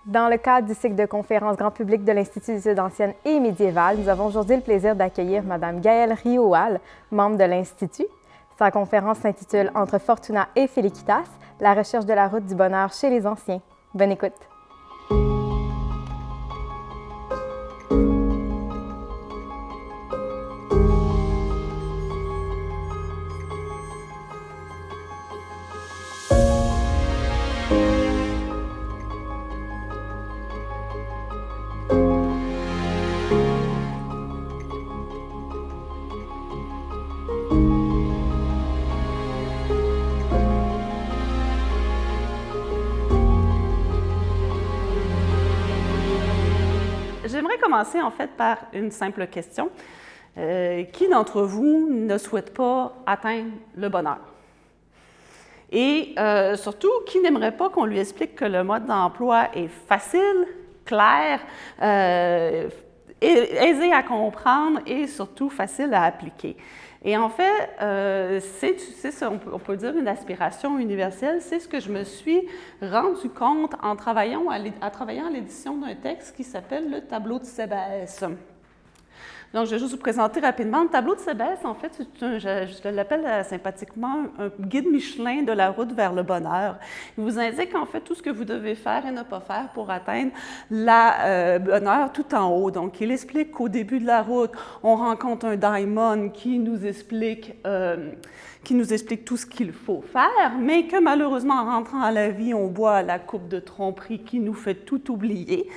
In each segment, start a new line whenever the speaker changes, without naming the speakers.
Dans le cadre du cycle de conférences grand public de l'Institut d'études anciennes et médiévales, nous avons aujourd'hui le plaisir d'accueillir Mme Gaëlle Rioal, membre de l'Institut. Sa conférence s'intitule « Entre Fortuna et Felicitas, la recherche de la route du bonheur chez les anciens ». Bonne écoute.
J'aimerais commencer en fait par une simple question. Qui d'entre vous ne souhaite pas atteindre le bonheur? Et surtout, qui n'aimerait pas qu'on lui explique que le mode d'emploi est facile, clair, aisé à comprendre et surtout facile à appliquer? Et en fait, on peut dire une aspiration universelle. C'est ce que je me suis rendu compte en travaillant à l'édition d'un texte qui s'appelle le tableau de Sébès. Donc, je vais juste vous présenter rapidement. Le tableau de Sébès, en fait, je l'appelle sympathiquement un guide Michelin de la route vers le bonheur. Il vous indique en fait tout ce que vous devez faire et ne pas faire pour atteindre le bonheur tout en haut. Donc, il explique qu'au début de la route, on rencontre un daimon qui nous explique tout ce qu'il faut faire, mais que malheureusement, en rentrant à la vie, on boit la coupe de tromperie qui nous fait tout oublier.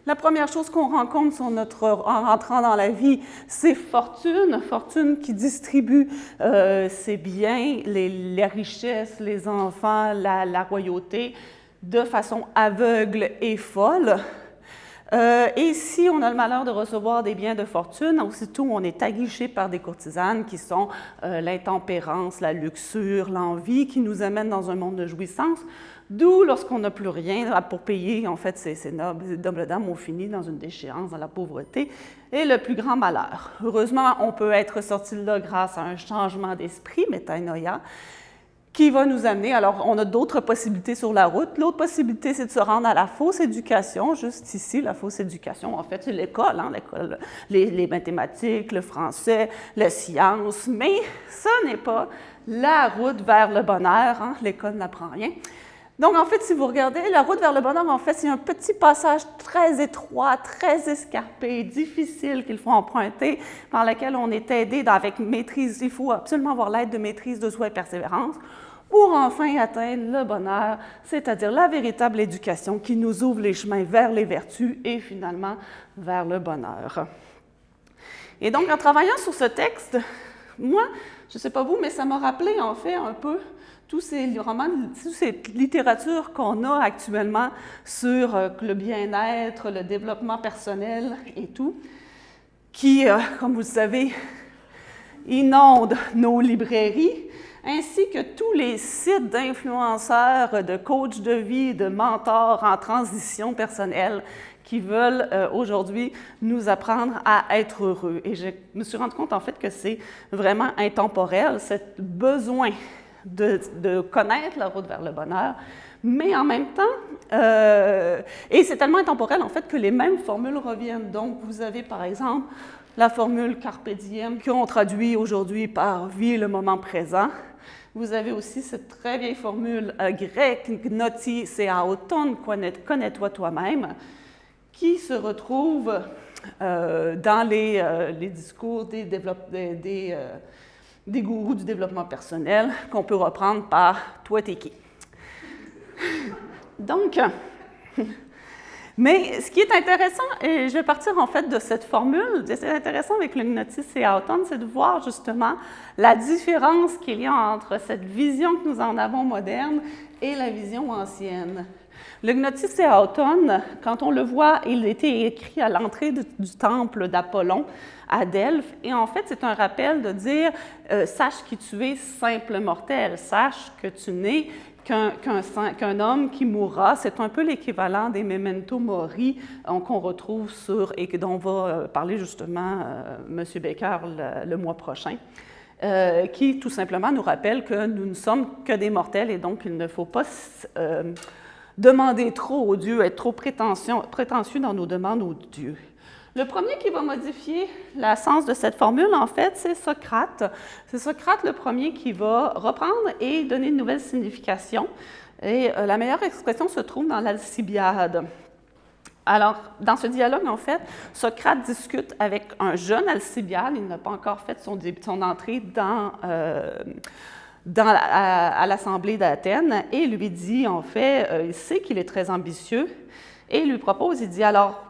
La première chose qu'on rencontre en rentrant dans la vie, c'est Fortune. Fortune qui distribue ses biens, les richesses, les enfants, la royauté, de façon aveugle et folle. Et si on a le malheur de recevoir des biens de fortune, aussitôt on est aguiché par des courtisanes qui sont l'intempérance, la luxure, l'envie, qui nous amènent dans un monde de jouissance. D'où, lorsqu'on n'a plus rien pour payer, en fait, ces nobles dames ont fini dans une déchéance, dans la pauvreté et le plus grand malheur. Heureusement, on peut être sorti de là grâce à un changement d'esprit, métainoïa, qui va nous amener, alors on a d'autres possibilités sur la route. L'autre possibilité, c'est de se rendre à la fausse éducation, juste ici, la fausse éducation, en fait, c'est l'école, les mathématiques, le français, les sciences, mais ce n'est pas la route vers le bonheur, l'école n'apprend rien. Donc, en fait, si vous regardez, la route vers le bonheur, en fait, c'est un petit passage très étroit, très escarpé, difficile qu'il faut emprunter, par lequel on est aidé avec maîtrise. Il faut absolument avoir l'aide de maîtrise de soi et persévérance pour enfin atteindre le bonheur, c'est-à-dire la véritable éducation qui nous ouvre les chemins vers les vertus et finalement vers le bonheur. Et donc, en travaillant sur ce texte, moi, je ne sais pas vous, mais ça m'a rappelé en fait un peu tous ces romans, toute cette littérature qu'on a actuellement sur le bien-être, le développement personnel et tout, qui, comme vous le savez, inonde nos librairies, ainsi que tous les sites d'influenceurs, de coachs de vie, de mentors en transition personnelle qui veulent aujourd'hui nous apprendre à être heureux. Et je me suis rendu compte en fait que c'est vraiment intemporel, ce besoin de connaître la route vers le bonheur, mais en même temps, et c'est tellement intemporel en fait que les mêmes formules reviennent. Donc, vous avez par exemple la formule Carpe diem qu'on traduit aujourd'hui par « vis le moment présent ». Vous avez aussi cette très vieille formule grecque « gnoti seauton », connais-toi toi-même, qui se retrouve dans les discours des gourous du développement personnel qu'on peut reprendre par « toi, t'es qui ». Donc, mais ce qui est intéressant, et je vais partir en fait de cette formule, c'est intéressant avec le Gnotis Seauton, c'est de voir justement la différence qu'il y a entre cette vision que nous en avons moderne et la vision ancienne. Le Gnotis Seauton, quand on le voit, il était écrit à l'entrée du temple d'Apollon à Delphes, et en fait, c'est un rappel de dire sache qui tu es, simple mortel, sache que tu n'es qu'un homme qui mourra. C'est un peu l'équivalent des memento mori qu'on retrouve et dont va parler justement M. Baker le mois prochain. Qui tout simplement nous rappelle que nous ne sommes que des mortels et donc il ne faut pas demander trop aux dieux, être trop prétentieux dans nos demandes aux dieux. Le premier qui va modifier le sens de cette formule, en fait, c'est Socrate. C'est Socrate le premier qui va reprendre et donner une nouvelle signification. Et la meilleure expression se trouve dans l'Alcibiade. Alors, dans ce dialogue, en fait, Socrate discute avec un jeune Alcibiade. Il n'a pas encore fait son entrée à l'Assemblée d'Athènes et lui dit, en fait, il sait qu'il est très ambitieux et il lui propose, il dit, alors,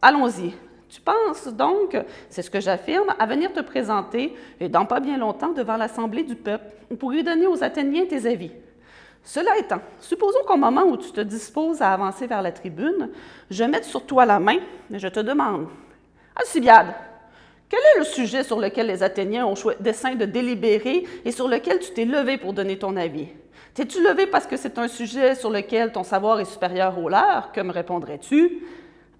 allons-y. Tu penses donc, c'est ce que j'affirme, à venir te présenter, et dans pas bien longtemps, devant l'Assemblée du peuple, pour lui donner aux Athéniens tes avis. Cela étant, supposons qu'au moment où tu te disposes à avancer vers la tribune, je mette sur toi la main et je te demande, Alcibiade, quel est le sujet sur lequel les Athéniens ont dessein de délibérer et sur lequel tu t'es levé pour donner ton avis? T'es-tu levé parce que c'est un sujet sur lequel ton savoir est supérieur au leur? Que me répondrais-tu?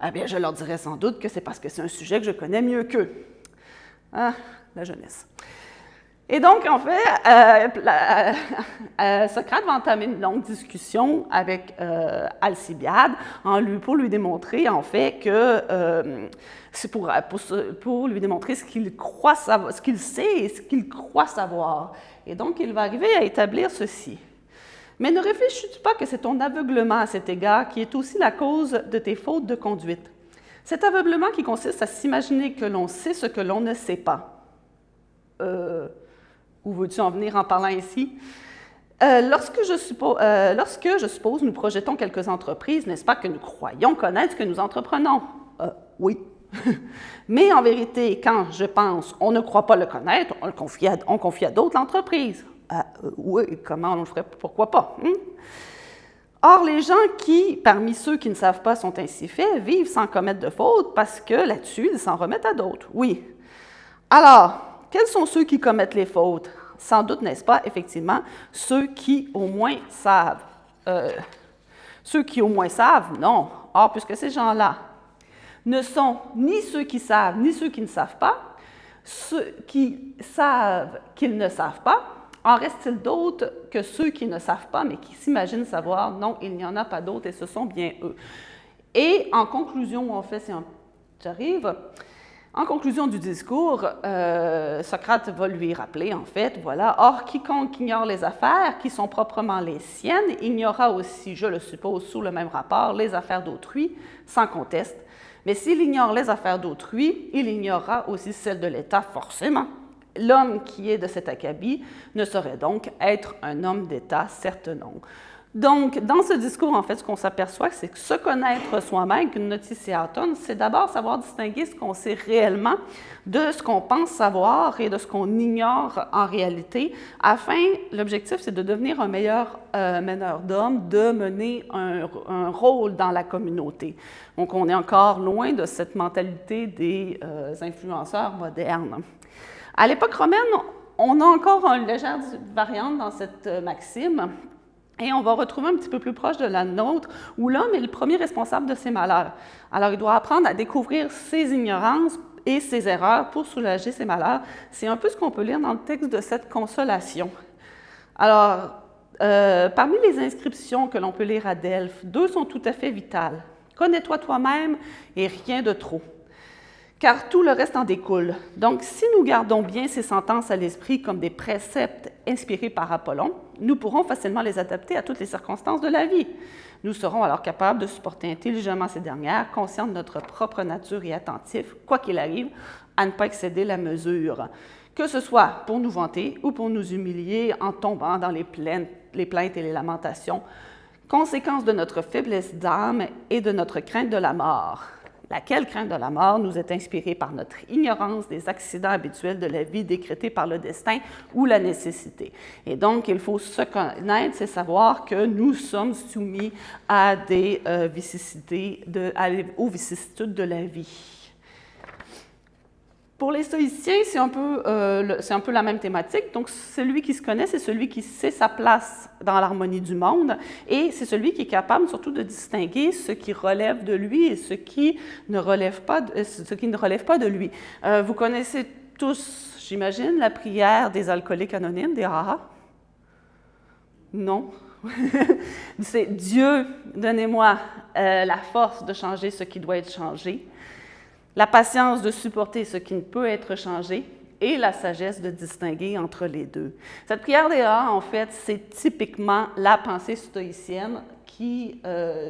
Eh bien, je leur dirais sans doute que c'est parce que c'est un sujet que je connais mieux qu'eux. Ah, la jeunesse. Et donc, en fait, Socrate va entamer une longue discussion avec Alcibiade pour lui démontrer, en fait, que c'est pour lui démontrer ce qu'il croit savoir, ce qu'il sait et ce qu'il croit savoir. Et donc, il va arriver à établir ceci. Mais ne réfléchis-tu pas que c'est ton aveuglement à cet égard qui est aussi la cause de tes fautes de conduite? Cet aveuglement qui consiste à s'imaginer que l'on sait ce que l'on ne sait pas. Où veux-tu en venir en parlant ainsi? Lorsque je suppose, nous projetons quelques entreprises, n'est-ce pas que nous croyons connaître ce que nous entreprenons? Oui. Mais en vérité, quand je pense, on ne croit pas le connaître, on confie à d'autres l'entreprise. Oui, comment on le ferait? Pourquoi pas? Or, les gens qui, parmi ceux qui ne savent pas, sont ainsi faits, vivent sans commettre de faute parce que là-dessus, ils s'en remettent à d'autres. Oui. Alors, quels sont ceux qui commettent les fautes? Sans doute, n'est-ce pas, effectivement, ceux qui au moins savent. Ceux qui au moins savent, non. Or, puisque ces gens-là ne sont ni ceux qui savent, ni ceux qui ne savent pas, ceux qui savent qu'ils ne savent pas, en reste-t-il d'autres que ceux qui ne savent pas, mais qui s'imaginent savoir? Non, il n'y en a pas d'autres et ce sont bien eux. Et en conclusion, en fait, j'arrive, en conclusion du discours, Socrate va lui rappeler, en fait, voilà, « Or, quiconque ignore les affaires qui sont proprement les siennes, ignorera aussi, je le suppose, sous le même rapport, les affaires d'autrui, sans conteste. Mais s'il ignore les affaires d'autrui, il ignorera aussi celles de l'État, forcément. L'homme qui est de cet acabit ne saurait donc être un homme d'État, certes non. » Donc, dans ce discours, en fait, ce qu'on s'aperçoit, c'est que se connaître soi-même, gnotisiaton, c'est d'abord savoir distinguer ce qu'on sait réellement de ce qu'on pense savoir et de ce qu'on ignore en réalité. L'objectif, c'est de devenir un meilleur meneur d'hommes, de mener un rôle dans la communauté. Donc, on est encore loin de cette mentalité des influenceurs modernes. À l'époque romaine, on a encore une légère variante dans cette maxime. Et on va retrouver un petit peu plus proche de la nôtre, où l'homme est le premier responsable de ses malheurs. Alors, il doit apprendre à découvrir ses ignorances et ses erreurs pour soulager ses malheurs. C'est un peu ce qu'on peut lire dans le texte de cette consolation. Alors, parmi les inscriptions que l'on peut lire à Delphes, 2 sont tout à fait vitales. « Connais-toi toi-même et rien de trop ». Car tout le reste en découle. Donc, si nous gardons bien ces sentences à l'esprit comme des préceptes inspirés par Apollon, nous pourrons facilement les adapter à toutes les circonstances de la vie. Nous serons alors capables de supporter intelligemment ces dernières, conscients de notre propre nature et attentifs, quoi qu'il arrive, à ne pas excéder la mesure, que ce soit pour nous vanter ou pour nous humilier en tombant dans les plaintes et les lamentations, conséquence de notre faiblesse d'âme et de notre crainte de la mort. Laquelle crainte de la mort nous est inspirée par notre ignorance des accidents habituels de la vie décrétés par le destin ou la nécessité. Et donc, il faut se connaître, c'est savoir que nous sommes soumis à des aux vicissitudes de la vie. Pour les stoïciens, c'est un peu la même thématique. Donc, celui qui se connaît, c'est celui qui sait sa place dans l'harmonie du monde et c'est celui qui est capable surtout de distinguer ce qui relève de lui et ce qui ne relève pas de lui. Vous connaissez tous, j'imagine, la prière des alcooliques anonymes, des AA? Non? C'est Dieu, donnez-moi la force de changer ce qui doit être changé, la patience de supporter ce qui ne peut être changé et la sagesse de distinguer entre les deux. Cette prière des A, en fait, c'est typiquement la pensée stoïcienne qui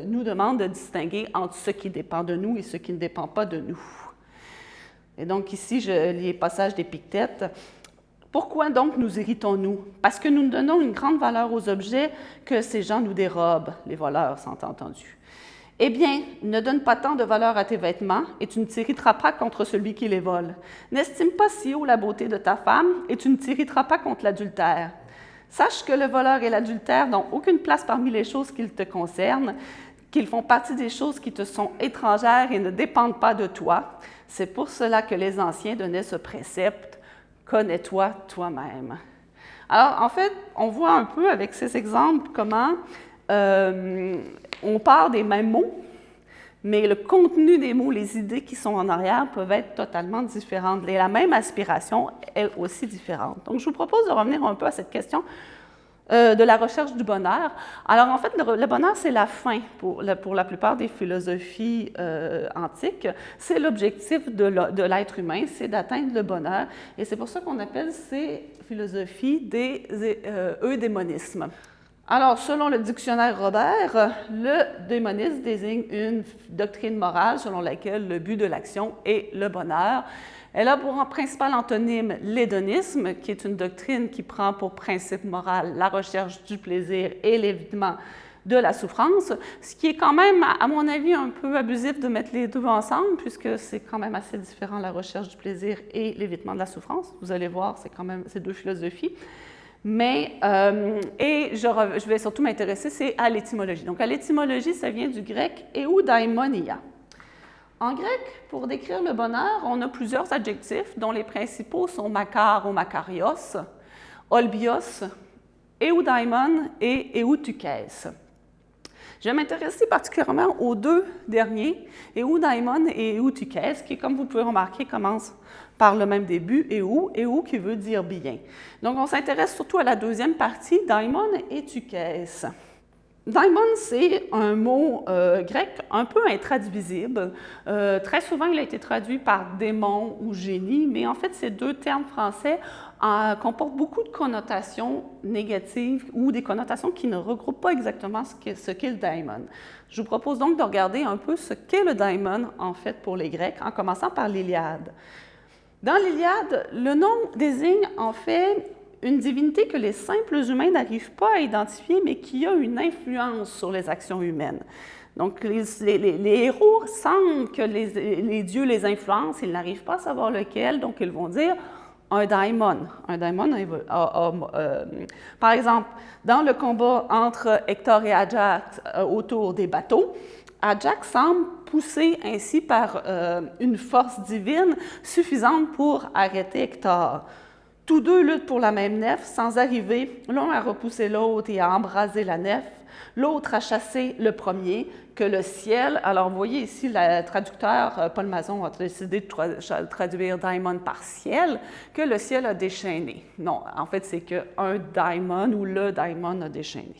nous demande de distinguer entre ce qui dépend de nous et ce qui ne dépend pas de nous. Et donc ici, je lis les passages d'Épictète. Pourquoi donc nous irritons-nous? Parce que nous donnons une grande valeur aux objets que ces gens nous dérobent, les voleurs, sont entendus. Eh bien, ne donne pas tant de valeur à tes vêtements, et tu ne t'irriteras pas contre celui qui les vole. N'estime pas si haut la beauté de ta femme, et tu ne t'irriteras pas contre l'adultère. Sache que le voleur et l'adultère n'ont aucune place parmi les choses qui te concernent, qu'ils font partie des choses qui te sont étrangères et ne dépendent pas de toi. C'est pour cela que les anciens donnaient ce précepte. Connais-toi toi-même. Alors, en fait, on voit un peu avec ces exemples comment on part des mêmes mots, mais le contenu des mots, les idées qui sont en arrière peuvent être totalement différentes. Et la même aspiration est aussi différente. Donc, je vous propose de revenir un peu à cette question de la recherche du bonheur. Alors, en fait, le bonheur, c'est la fin pour la plupart des philosophies antiques. C'est l'objectif de l'être humain, c'est d'atteindre le bonheur. Et c'est pour ça qu'on appelle ces philosophies des eudémonismes. Alors, selon le dictionnaire Robert, le démonisme désigne une doctrine morale selon laquelle le but de l'action est le bonheur. Elle a pour principal antonyme l'hédonisme, qui est une doctrine qui prend pour principe moral la recherche du plaisir et l'évitement de la souffrance, ce qui est quand même, à mon avis, un peu abusif de mettre les deux ensemble, puisque c'est quand même assez différent, la recherche du plaisir et l'évitement de la souffrance. Vous allez voir, c'est quand même ces deux philosophies. Mais, je vais surtout m'intéresser, c'est à l'étymologie. Donc, à l'étymologie, ça vient du grec « eudaimonia ». En grec, pour décrire le bonheur, on a plusieurs adjectifs, dont les principaux sont makar ou makarios, olbios, eudaimon et eutukès. Je vais m'intéresser particulièrement aux deux derniers, eudaimon et eutukès, qui, comme vous pouvez remarquer, commencent par le même début, eu qui veut dire bien. Donc, on s'intéresse surtout à la deuxième partie, daimon et tukès. Daimon, c'est un mot grec un peu intraduisible. Très souvent, il a été traduit par démon ou génie, mais en fait, ces deux termes français comportent beaucoup de connotations négatives ou des connotations qui ne regroupent pas exactement ce qu'est le daimon. Je vous propose donc de regarder un peu ce qu'est le daimon, en fait, pour les Grecs, en commençant par l'Iliade. Dans l'Iliade, le nom désigne en fait une divinité que les simples humains n'arrivent pas à identifier, mais qui a une influence sur les actions humaines. Donc, les héros sentent que les dieux les influencent, ils n'arrivent pas à savoir lequel, donc ils vont dire un daimon. Un daimon, par exemple, dans le combat entre Hector et Ajax autour des bateaux, Ajax semble poussé ainsi par une force divine suffisante pour arrêter Hector. Tous deux luttent pour la même nef sans arriver l'un à repousser l'autre et à embraser la nef, l'autre à chasser le premier, que le ciel, alors vous voyez ici le traducteur Paul Mazon a décidé de traduire daimon par ciel, que le ciel a déchaîné. Non, en fait c'est qu'un daimon ou le daimon a déchaîné.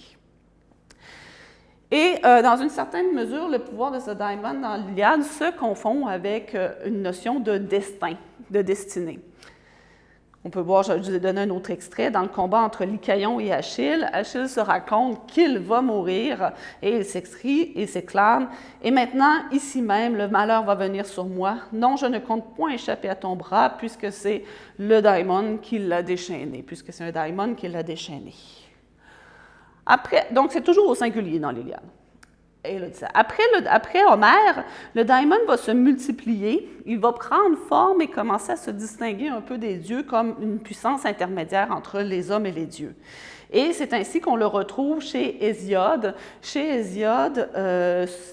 Et dans une certaine mesure, le pouvoir de ce daimon dans l'Iliade se confond avec une notion de destin, de destinée. On peut voir, je vous ai donné un autre extrait, dans le combat entre Lycaon et Achille, Achille se raconte qu'il va mourir et il s'écrie et s'éclame. Et maintenant, ici même, le malheur va venir sur moi. Non, je ne compte point échapper à ton bras puisque c'est le daimon qui l'a déchaîné, puisque c'est un daimon qui l'a déchaîné. Après, donc, c'est toujours au singulier dans l'Iliade. Après Homère, le daimon va se multiplier, il va prendre forme et commencer à se distinguer un peu des dieux comme une puissance intermédiaire entre les hommes et les dieux. Et c'est ainsi qu'on le retrouve chez Hésiode. Chez Hésiode,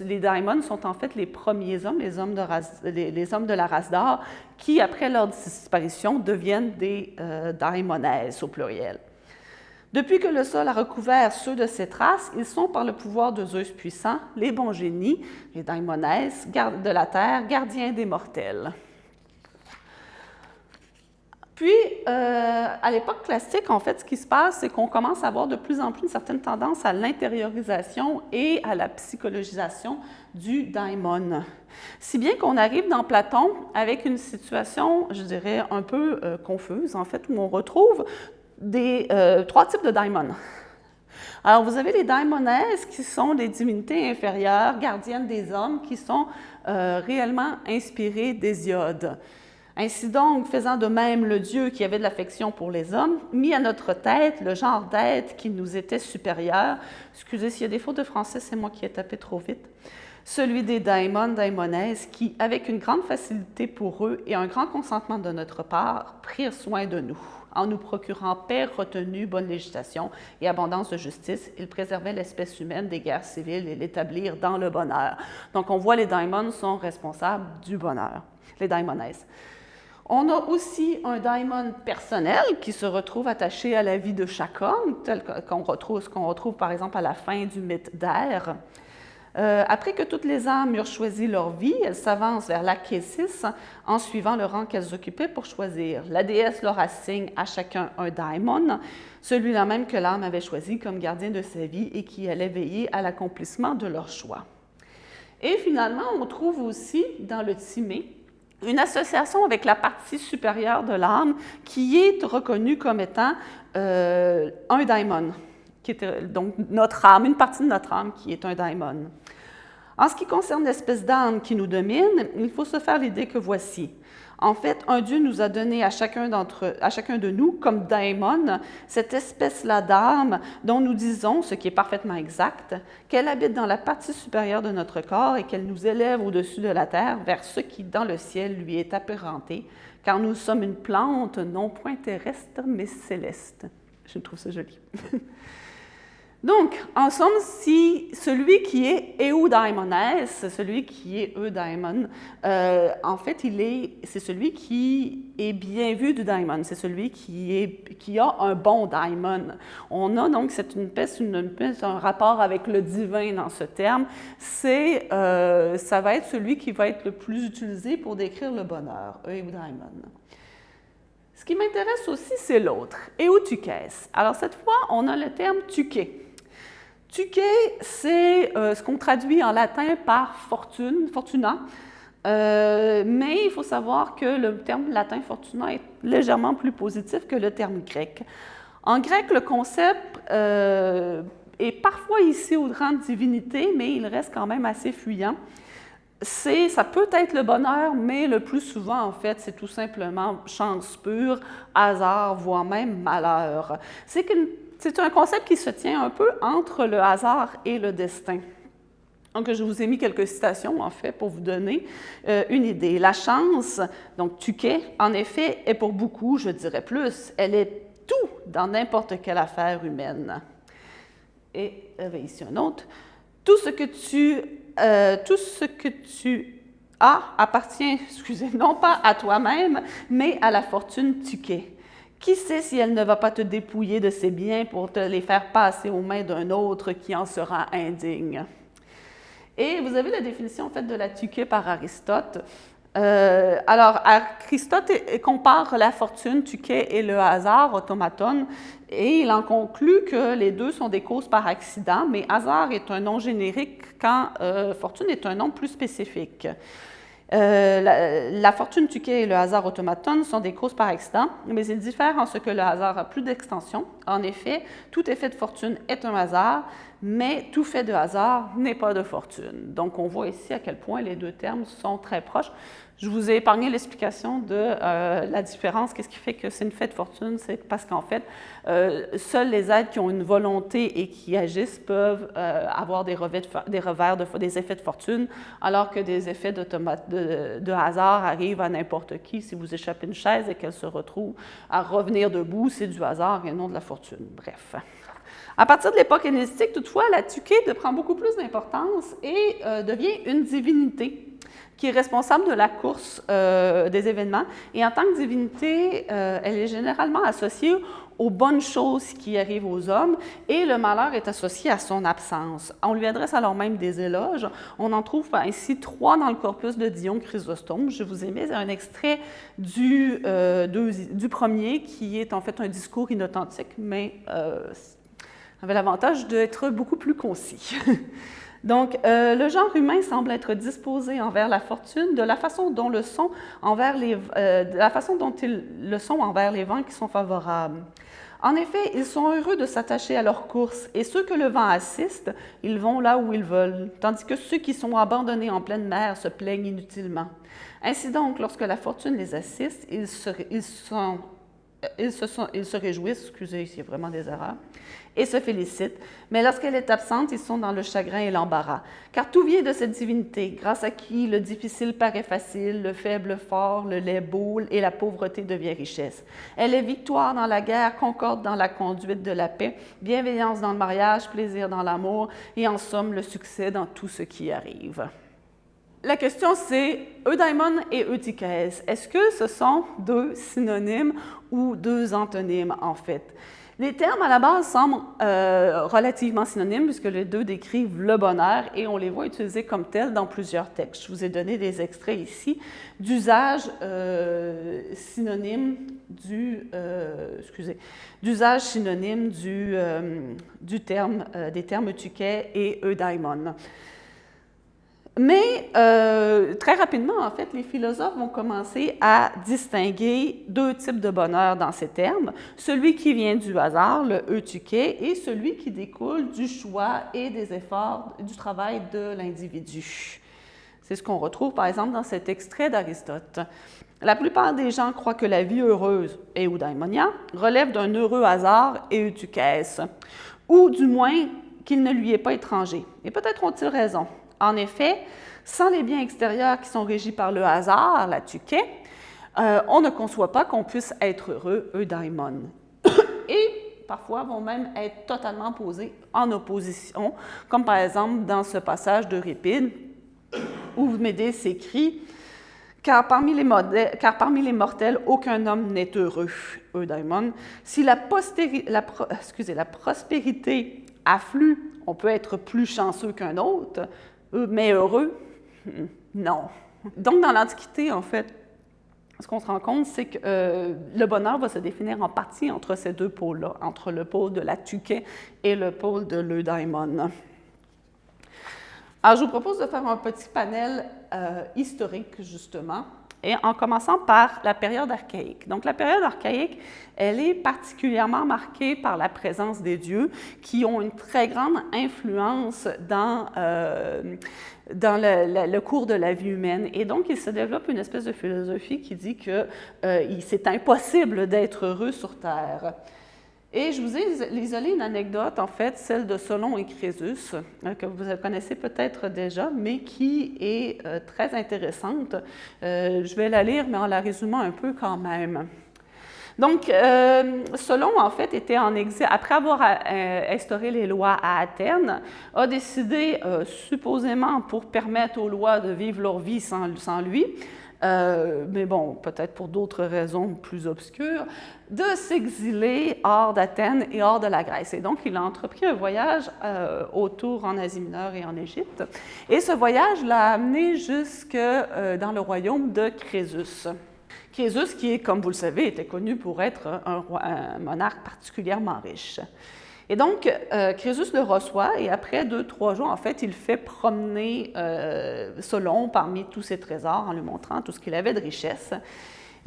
les daimons sont en fait les premiers hommes, les hommes de la race d'or, qui, après leur disparition, deviennent des daimonesses au pluriel. Depuis que le sol a recouvert ceux de ces traces, ils sont, par le pouvoir de Zeus puissant, les bons génies, les daimonesses, gardes de la terre, gardiens des mortels. Puis, à l'époque classique, en fait, ce qui se passe, c'est qu'on commence à avoir de plus en plus une certaine tendance à l'intériorisation et à la psychologisation du daimon. Si bien qu'on arrive dans Platon avec une situation, je dirais, un peu confuse, en fait, où on retrouve trois types de daimons. Alors, vous avez les daimonesses qui sont des divinités inférieures, gardiennes des hommes, qui sont réellement inspirées d'Hésiode. Ainsi donc, faisant de même le Dieu qui avait de l'affection pour les hommes, mis à notre tête le genre d'être qui nous était supérieur. Excusez s'il y a des fautes de français, c'est moi qui ai tapé trop vite. Celui des daimons, daimonesses, qui, avec une grande facilité pour eux et un grand consentement de notre part, prirent soin de nous. En nous procurant paix, retenue, bonne législation et abondance de justice, ils préservaient l'espèce humaine des guerres civiles et l'établirent dans le bonheur. Donc, on voit les daimons sont responsables du bonheur, les daimonesses. On a aussi un daimon personnel qui se retrouve attaché à la vie de chaque homme, tel qu'on retrouve par exemple à la fin du mythe d'Ère. Après que toutes les âmes eurent choisi leur vie, elles s'avancent vers l'Achésis en suivant le rang qu'elles occupaient pour choisir. La déesse leur assigne à chacun un daimon, celui-là même que l'âme avait choisi comme gardien de sa vie et qui allait veiller à l'accomplissement de leur choix. Et finalement, on trouve aussi dans le Timée une association avec la partie supérieure de l'âme qui est reconnue comme étant un daimon, qui est donc notre âme, une partie de notre âme qui est un daimon. En ce qui concerne l'espèce d'âme qui nous domine, il faut se faire l'idée que voici. En fait, un Dieu nous a donné à chacun de nous, comme daimon, cette espèce-là d'âme dont nous disons, ce qui est parfaitement exact, qu'elle habite dans la partie supérieure de notre corps et qu'elle nous élève au-dessus de la terre vers ce qui, dans le ciel, lui est apparenté, car nous sommes une plante non point terrestre, mais céleste. Je trouve ça joli. Donc, en somme, si celui qui est eudaimones, celui qui est eudaimon, en fait, c'est celui qui est bien vu du daimon, c'est celui qui a un bon daimon. On a donc un rapport avec le divin dans ce terme. Ça va être celui qui va être le plus utilisé pour décrire le bonheur, eudaimon. Ce qui m'intéresse aussi, c'est l'autre, eutukes. Alors, cette fois, on a le terme tuké. Tuké, c'est ce qu'on traduit en latin par fortune, fortuna, mais il faut savoir que le terme latin fortuna est légèrement plus positif que le terme grec. En grec, le concept est parfois ici au rang de divinité, mais il reste quand même assez fuyant. Ça peut être le bonheur, mais le plus souvent, en fait, c'est tout simplement chance pure, hasard, voire même malheur. C'est un concept qui se tient un peu entre le hasard et le destin. Donc, je vous ai mis quelques citations, en fait, pour vous donner une idée. La chance, donc tuké, en effet, est pour beaucoup, je dirais plus, elle est tout dans n'importe quelle affaire humaine. Et ici un autre. Tout ce que tu as appartient, non pas à toi-même, mais à la fortune tuké. Qui sait si elle ne va pas te dépouiller de ses biens pour te les faire passer aux mains d'un autre qui en sera indigne? Et vous avez la définition en fait de la tuké par Aristote. Alors, Aristote compare la fortune, tuké, et le hasard, automaton, et il en conclut que les deux sont des causes par accident, mais hasard est un nom générique quand fortune est un nom plus spécifique. La fortune tuké et le hasard automaton sont des causes par accident, mais ils diffèrent en ce que le hasard a plus d'extension. En effet, tout effet de fortune est un hasard, mais tout fait de hasard n'est pas de fortune. Donc, on voit ici à quel point les deux termes sont très proches. Je vous ai épargné l'explication de la différence. Qu'est-ce qui fait que c'est une fait de fortune? C'est parce qu'en fait, seuls les êtres qui ont une volonté et qui agissent peuvent avoir des effets de fortune, alors que des effets de hasard arrivent à n'importe qui. Si vous échappez une chaise et qu'elle se retrouve à revenir debout, c'est du hasard et non de la fortune. Bref. À partir de l'époque hellénistique, toutefois, la tuké prend beaucoup plus d'importance et devient une divinité qui est responsable de la course des événements. Et en tant que divinité, elle est généralement associée aux bonnes choses qui arrivent aux hommes, et le malheur est associé à son absence. On lui adresse alors même des éloges. On en trouve ainsi 3 dans le corpus de Dion Chrysostome. Je vous ai mis un extrait du premier, qui est en fait un discours inauthentique, mais avait l'avantage d'être beaucoup plus concis. Donc, le genre humain semble être disposé envers la fortune de la façon dont le sont envers les vents qui sont favorables. En effet, ils sont heureux de s'attacher à leur course, et ceux que le vent assiste, ils vont là où ils veulent, tandis que ceux qui sont abandonnés en pleine mer se plaignent inutilement. Ainsi donc, lorsque la fortune les assiste, ils se réjouissent, excusez, il y a vraiment des erreurs, et se félicitent, mais lorsqu'elle est absente, ils sont dans le chagrin et l'embarras. Car tout vient de cette divinité, grâce à qui le difficile paraît facile, le faible fort, le laid beau, et la pauvreté devient richesse. Elle est victoire dans la guerre, concorde dans la conduite de la paix, bienveillance dans le mariage, plaisir dans l'amour, et en somme, le succès dans tout ce qui arrive. La question, c'est eudaimon et eutychès. Est-ce que ce sont 2 synonymes ou 2 antonymes, en fait? Les termes, à la base, semblent relativement synonymes, puisque les 2 décrivent le bonheur, et on les voit utilisés comme tels dans plusieurs textes. Je vous ai donné des extraits ici d'usage synonyme des termes eutyché et eudaimon. Mais très rapidement, en fait, les philosophes vont commencer à distinguer 2 types de bonheur dans ces termes. Celui qui vient du hasard, le eutyché, et celui qui découle du choix et des efforts, du travail de l'individu. C'est ce qu'on retrouve, par exemple, dans cet extrait d'Aristote. La plupart des gens croient que la vie heureuse, eudaimonia, relève d'un heureux hasard, eutychès, ou du moins qu'il ne lui est pas étranger. Et peut-être ont-ils raison. En effet, sans les biens extérieurs qui sont régis par le hasard, la tuké, on ne conçoit pas qu'on puisse être heureux, eudaimon. Et parfois vont même être totalement posés en opposition, comme par exemple dans ce passage d'Euripide, où Médée s'écrit « Car parmi les mortels, aucun homme n'est heureux, eudaimon. Si la prospérité afflue, on peut être plus chanceux qu'un autre, mais heureux, non. » Donc, dans l'Antiquité, en fait, ce qu'on se rend compte, c'est que le bonheur va se définir en partie entre ces 2 pôles-là, entre le pôle de la tuké et le pôle de l'eudaimon. Alors, je vous propose de faire un petit panel historique, justement, et en commençant par la période archaïque. Donc, la période archaïque, elle est particulièrement marquée par la présence des dieux qui ont une très grande influence dans le cours de la vie humaine. Et donc, il se développe une espèce de philosophie qui dit que c'est impossible d'être heureux sur Terre. Et je vous ai isolé une anecdote, en fait, celle de Solon et Crésus, que vous connaissez peut-être déjà, mais qui est très intéressante. Je vais la lire, mais en la résumant un peu quand même. Donc, Solon, en fait, était en exil, après avoir instauré les lois à Athènes, a décidé, supposément pour permettre aux lois de vivre leur vie sans lui, mais bon, peut-être pour d'autres raisons plus obscures, de s'exiler hors d'Athènes et hors de la Grèce. Et donc, il a entrepris un voyage autour en Asie mineure et en Égypte. Et ce voyage l'a amené jusque dans le royaume de Crésus. Crésus, qui, comme vous le savez, était connu pour être un monarque particulièrement riche. Et donc, Crésus le reçoit et après 2-3 jours, en fait, il fait promener Solon parmi tous ses trésors en lui montrant tout ce qu'il avait de richesse.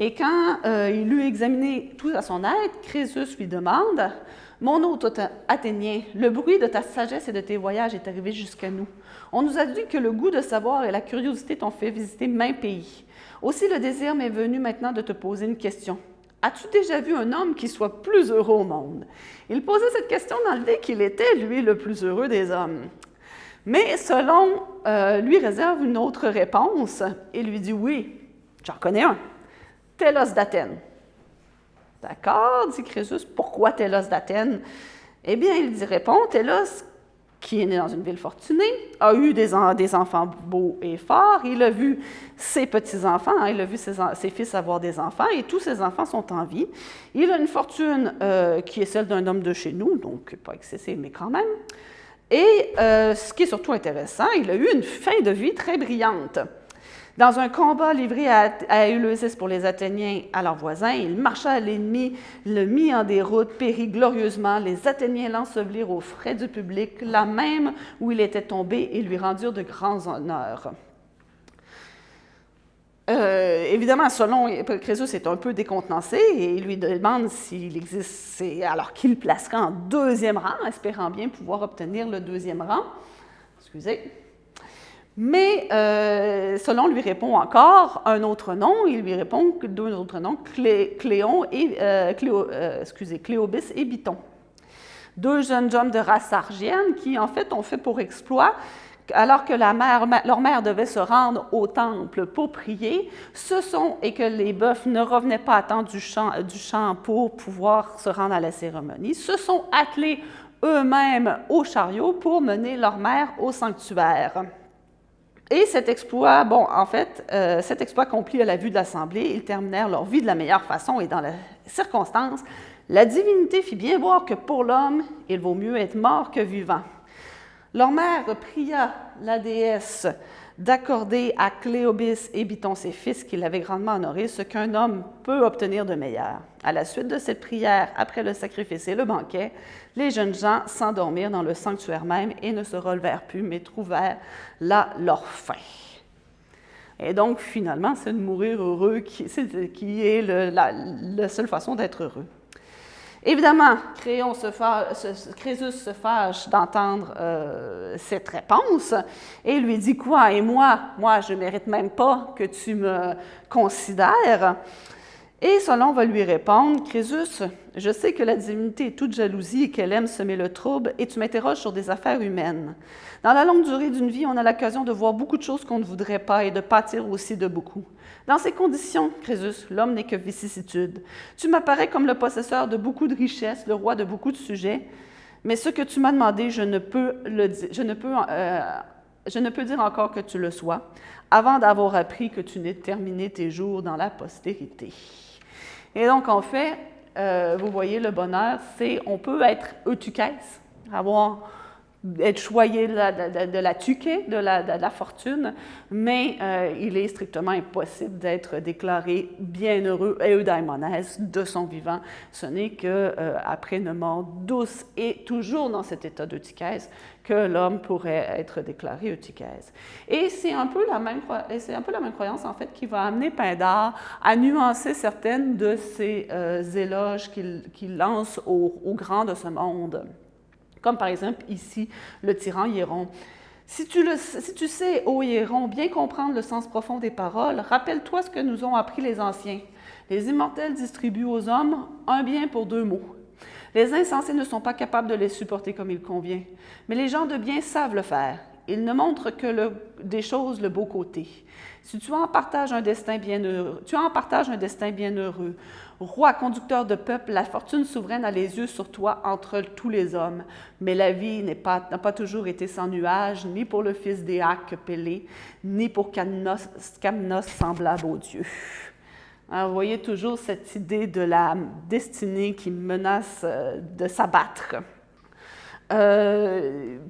Et quand il eut examiné tout à son aide, Crésus lui demande « Mon hôte athénien, le bruit de ta sagesse et de tes voyages est arrivé jusqu'à nous. On nous a dit que le goût de savoir et la curiosité t'ont fait visiter maints pays. Aussi, le désir m'est venu maintenant de te poser une question. As-tu déjà vu un homme qui soit plus heureux au monde? » Il posait cette question dans l'idée qu'il était, lui, le plus heureux des hommes. Mais Solon lui réserve une autre réponse et lui dit « Oui, j'en connais un, Télos d'Athènes. » « D'accord, dit Crésus, pourquoi Télos d'Athènes? » Eh bien, il dit répond, Télos qui est né dans une ville fortunée, a eu des enfants beaux et forts. Il a vu ses petits-enfants, hein, il a vu ses fils avoir des enfants, et tous ses enfants sont en vie. Il a une fortune qui est celle d'un homme de chez nous, donc pas excessive, mais quand même. Et ce qui est surtout intéressant, il a eu une fin de vie très brillante. Dans un combat livré à Éleusis pour les Athéniens à leurs voisins, il marcha à l'ennemi, le mit en déroute, périt glorieusement. Les Athéniens l'ensevelirent aux frais du public, là même où il était tombé, et lui rendirent de grands honneurs. Évidemment, Solon, Crésus est un peu décontenancé et il lui demande s'il existe, alors qu'il le placera en deuxième rang, espérant bien pouvoir obtenir le deuxième rang. Excusez. Mais Solon lui répond encore un autre nom. Il lui répond deux autres noms, Cléobis et Biton. Deux jeunes hommes de race argienne qui, en fait, ont fait pour exploit, alors que leur mère devait se rendre au temple pour prier, et que les bœufs ne revenaient pas à temps du champ pour pouvoir se rendre à la cérémonie, se sont attelés eux-mêmes au chariot pour mener leur mère au sanctuaire. Et cet exploit, cet exploit accompli à la vue de l'assemblée, ils terminèrent leur vie de la meilleure façon et dans les circonstances, la divinité fit bien voir que pour l'homme, il vaut mieux être mort que vivant. Leur mère pria la déesse d'accorder à Cléobis et Biton, ses fils, qui l'avaient grandement honoré, ce qu'un homme peut obtenir de meilleur. À la suite de cette prière, après le sacrifice et le banquet, les jeunes gens s'endormirent dans le sanctuaire même et ne se relevèrent plus, mais trouvèrent là leur fin. Et donc, finalement, c'est de mourir heureux qui est la seule façon d'être heureux. Évidemment, Crésus se fâche d'entendre cette réponse et lui dit « Quoi? Et moi, je ne mérite même pas que tu me considères. » Et Solon va lui répondre « Crésus, je sais que la divinité est toute jalousie et qu'elle aime semer le trouble, et tu m'interroges sur des affaires humaines. Dans la longue durée d'une vie, on a l'occasion de voir beaucoup de choses qu'on ne voudrait pas et de pâtir aussi de beaucoup. Dans ces conditions, Crésus, l'homme n'est que vicissitude. Tu m'apparais comme le possesseur de beaucoup de richesses, le roi de beaucoup de sujets, mais ce que tu m'as demandé, je ne peux dire encore que tu le sois, avant d'avoir appris que tu n'aies terminé tes jours dans la postérité. » Et donc, en fait, vous voyez, le bonheur, on peut être eutukès, être choyé de la tuquée, de la fortune, mais il est strictement impossible d'être déclaré bienheureux eudaimones de son vivant. Ce n'est qu'après une mort douce et toujours dans cet état d'eutukès que l'homme pourrait être déclaré eutukès. Et c'est un peu la même croyance, en fait, qui va amener Pindare à nuancer certaines de ces éloges qu'il lance aux grands de ce monde. Comme par exemple ici, le tyran Hiéron. Si tu sais, ô Hiéron, bien comprendre le sens profond des paroles, rappelle-toi ce que nous ont appris les anciens. Les immortels distribuent aux hommes un bien pour deux maux. Les insensés ne sont pas capables de les supporter comme il convient, mais les gens de bien savent le faire. Ils ne montrent que des choses le beau côté. Si tu en partages un destin bienheureux, roi, conducteur de peuple, la fortune souveraine a les yeux sur toi entre tous les hommes. Mais la vie n'a pas toujours été sans nuages, ni pour le fils d'Éaque Pélée, ni pour Camnos semblable aux dieux. Alors, vous voyez toujours cette idée de la destinée qui menace de s'abattre.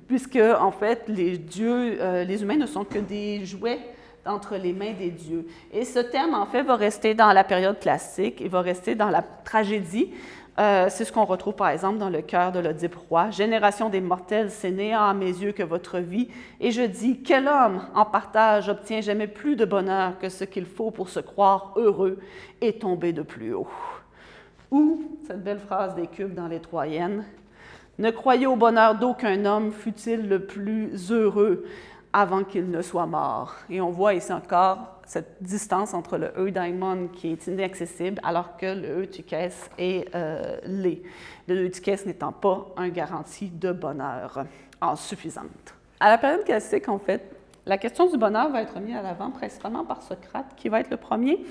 Puisque, en fait, les humains ne sont que des jouets entre les mains des dieux. Et ce thème, en fait, va rester dans la période classique, il va rester dans la tragédie. C'est ce qu'on retrouve, par exemple, dans le cœur de l'Oedipe roi. « Génération des mortels, c'est néant à mes yeux que votre vie. Et je dis, quel homme en partage obtient jamais plus de bonheur que ce qu'il faut pour se croire heureux et tomber de plus haut. » Ou, cette belle phrase des Cubes dans les Troyennes, « Ne croyez au bonheur d'aucun homme, fût-il le plus heureux, avant qu'il ne soit mort. » Et on voit ici encore cette distance entre le eudaimon qui est inaccessible, alors que le eutukès est l'est. Le eutukès n'étant pas un garantie de bonheur en suffisante. À la période classique, en fait, la question du bonheur va être mise à l'avant principalement par Socrate, qui va être le premier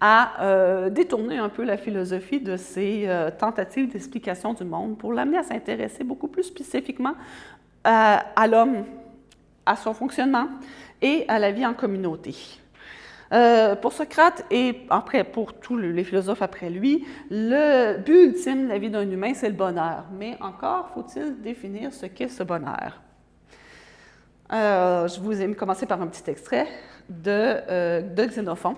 à détourner un peu la philosophie de ces tentatives d'explication du monde pour l'amener à s'intéresser beaucoup plus spécifiquement à l'homme, à son fonctionnement et à la vie en communauté. Pour Socrate et après pour tous les philosophes après lui, le but ultime de la vie d'un humain, c'est le bonheur. Mais encore faut-il définir ce qu'est ce bonheur. Je vous ai commencé par un petit extrait de Xénophon.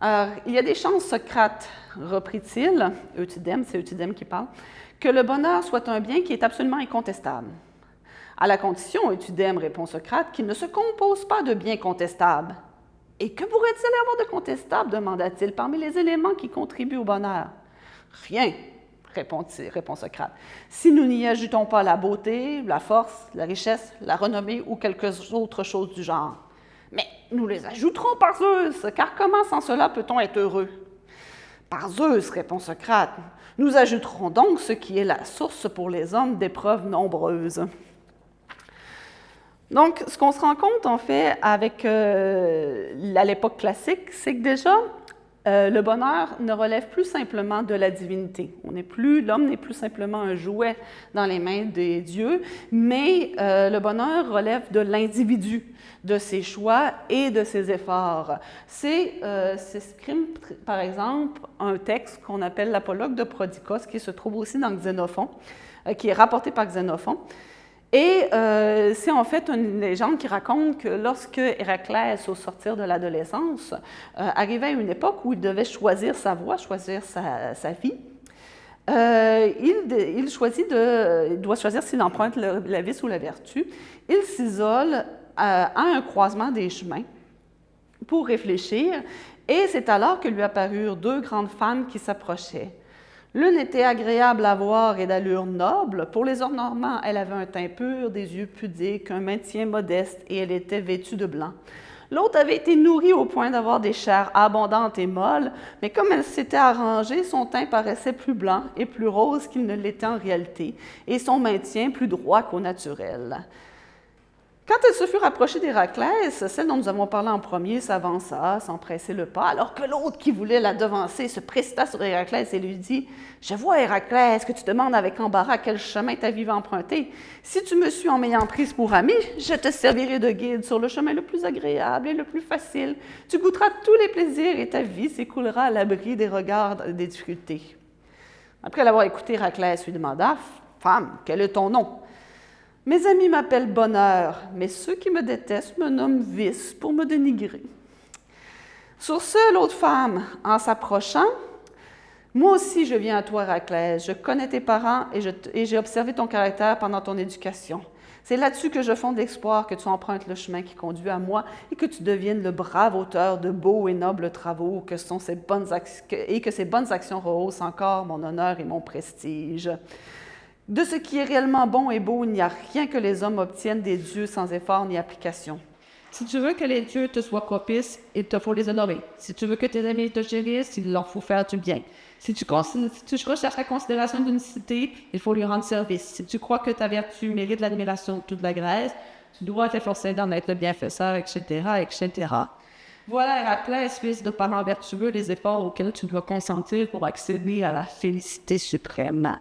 Alors, il y a des chances, Socrate, reprit-il, Eutydème, c'est Eutydème qui parle, que le bonheur soit un bien qui est absolument incontestable. À la condition, Eutydème, répond Socrate, qu'il ne se compose pas de biens contestables. Et que pourrait-il y avoir de contestable, demanda-t-il, parmi les éléments qui contribuent au bonheur? Rien, répond Socrate, si nous n'y ajoutons pas la beauté, la force, la richesse, la renommée ou quelques autres choses du genre. Mais nous les ajouterons par Zeus, car comment sans cela peut-on être heureux? Par Zeus, répond Socrate, nous ajouterons donc ce qui est la source pour les hommes d'épreuves nombreuses. Donc, ce qu'on se rend compte, en fait, avec à l'époque classique, c'est que déjà, le bonheur ne relève plus simplement de la divinité. L'homme n'est plus simplement un jouet dans les mains des dieux, mais le bonheur relève de l'individu, de ses choix et de ses efforts. S'exprime, par exemple, un texte qu'on appelle l'Apologue de Prodicos, qui se trouve aussi dans Xénophon, qui est rapporté par Xénophon. Et c'est en fait une légende qui raconte que lorsque Héraclès, au sortir de l'adolescence, arrivait à une époque où il devait choisir sa voie, choisir sa vie, il doit choisir s'il emprunte la vice ou la vertu. Il s'isole à un croisement des chemins pour réfléchir, et c'est alors que lui apparurent deux grandes femmes qui s'approchaient. L'une était agréable à voir et d'allure noble. Pour les ornements, elle avait un teint pur, des yeux pudiques, un maintien modeste, et elle était vêtue de blanc. L'autre avait été nourrie au point d'avoir des chairs abondantes et molles, mais comme elle s'était arrangée, son teint paraissait plus blanc et plus rose qu'il ne l'était en réalité, et son maintien plus droit qu'au naturel. Quand elle se fut rapprochée d'Héraclès, celle dont nous avons parlé en premier s'avança sans presser le pas, alors que l'autre qui voulait la devancer se précipita sur Héraclès et lui dit « Je vois, Héraclès, que tu demandes avec embarras quel chemin ta vie va emprunter. Si tu me suis en m'ayant prise pour ami, je te servirai de guide sur le chemin le plus agréable et le plus facile. Tu goûteras tous les plaisirs et ta vie s'écoulera à l'abri des regards des difficultés. » Après l'avoir écouté, Héraclès lui demanda « Femme, quel est ton nom? » « Mes amis m'appellent Bonheur, mais ceux qui me détestent me nomment Vice pour me dénigrer. » Sur ce, l'autre femme, en s'approchant, « Moi aussi je viens à toi, Héraclès, je connais tes parents et j'ai observé ton caractère pendant ton éducation. C'est là-dessus que je fonde l'espoir que tu empruntes le chemin qui conduit à moi et que tu deviennes le brave auteur de beaux et nobles travaux que ces bonnes actions rehaussent encore mon honneur et mon prestige. » De ce qui est réellement bon et beau, il n'y a rien que les hommes obtiennent des dieux sans effort ni application.
Si tu veux que les dieux te soient propices, il te faut les honorer. Si tu veux que tes amis te chérissent, il leur faut faire du bien. Si tu recherches la considération d'une cité, il faut lui rendre service. Si tu crois que ta vertu mérite l'admiration de toute la Grèce, tu dois t'efforcer d'en être le bienfaiteur, etc., etc. Voilà, Héraclès, fils de parents vertueux, les efforts auxquels tu dois consentir pour accéder à la félicité suprême.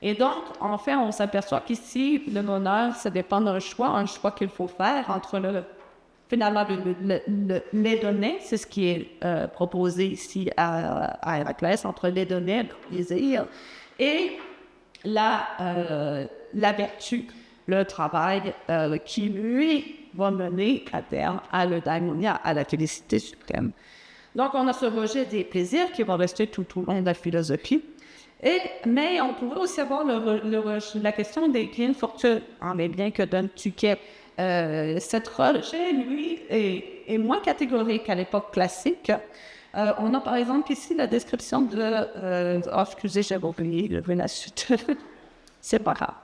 Et donc, en fait, on s'aperçoit qu'ici, le bonheur, ça dépend d'un choix qu'il faut faire entre finalement, l'hédoné, c'est ce qui est proposé ici à Héraclès, entre l'hédoné, le plaisir, et la vertu, le travail, qui, lui, va mener à terme à l'eudaimonia, à la félicité suprême. Donc, on a ce rejet des plaisirs qui va rester tout au long de la philosophie. Mais on pourrait aussi avoir la question des biens fortunes, les biens que donne Tuquet. Cette rejet, lui, est moins catégorique qu'à l'époque classique. On a par exemple ici la description de... excusez, j'avais oublié la suite. C'est pas grave.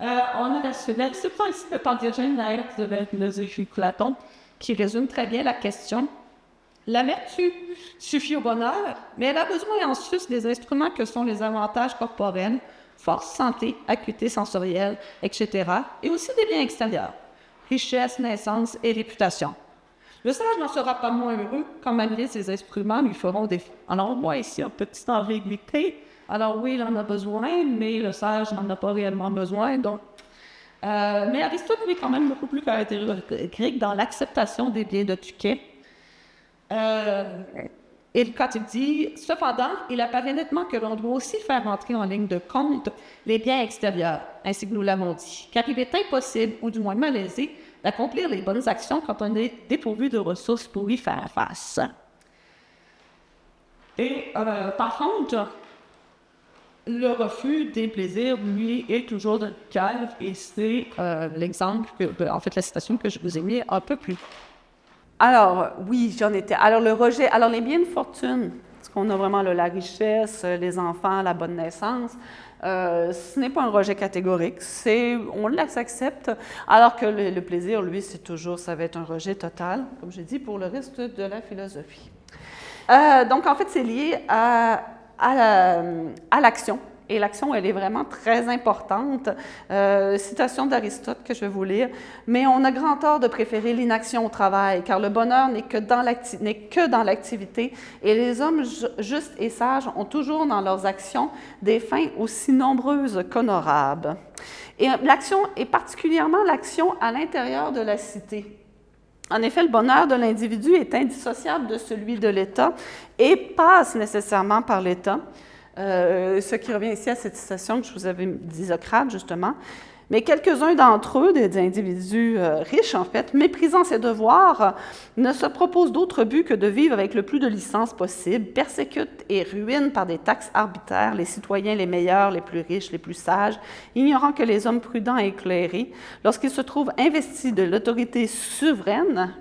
On a la suite. C'est pas ici le Panthéogène de la philosophie Platon qui résume très bien la question. La vertu suffit au bonheur, mais elle a besoin ensuite des instruments que sont les avantages corporels, force, santé, acuité sensorielle, etc., et aussi des biens extérieurs, richesse, naissance et réputation. Le sage n'en sera pas moins heureux quand malgré ces instruments lui feront défaut. Alors, on voit ici une petite ambiguïté. Alors oui, il en a besoin, mais le sage n'en a pas réellement besoin, donc Mais Aristote, lui, est quand même beaucoup plus catégorique dans l'acceptation des biens de Tuquet. Et quand il dit, cependant, il apparaît nettement que l'on doit aussi faire entrer en ligne de compte les biens extérieurs, ainsi que nous l'avons dit, car il est impossible, ou du moins malaisé, d'accomplir les bonnes actions quand on est dépourvu de ressources pour y faire face. Et par contre, le refus des plaisirs, lui, est toujours de cœur, et c'est l'exemple, en fait, la citation que je vous ai mis un peu plus.
Alors, oui, j'en étais. Alors, le rejet, alors les biens de fortune, parce qu'on a vraiment la richesse, les enfants, la bonne naissance, ce n'est pas un rejet catégorique, on l'accepte, alors que le plaisir, lui, ça va être un rejet total, comme j'ai dit, pour le reste de la philosophie. Donc, en fait, c'est lié à l'action. Et l'action, elle est vraiment très importante. Citation d'Aristote que je vais vous lire. « Mais on a grand tort de préférer l'inaction au travail, car le bonheur n'est que dans l'activité, et les hommes justes et sages ont toujours dans leurs actions des fins aussi nombreuses qu'honorables. » Et l'action, et particulièrement l'action à l'intérieur de la cité. En effet, le bonheur de l'individu est indissociable de celui de l'État et passe nécessairement par l'État. Ce qui revient ici à cette citation que je vous avais dit Socrate, justement. Mais quelques-uns d'entre eux, des individus riches, en fait, méprisant ses devoirs, ne se proposent d'autre but que de vivre avec le plus de licences possible, persécutent et ruinent par des taxes arbitraires les citoyens les meilleurs, les plus riches, les plus sages, ignorant que les hommes prudents et éclairés, lorsqu'ils se trouvent investis de l'autorité souveraine,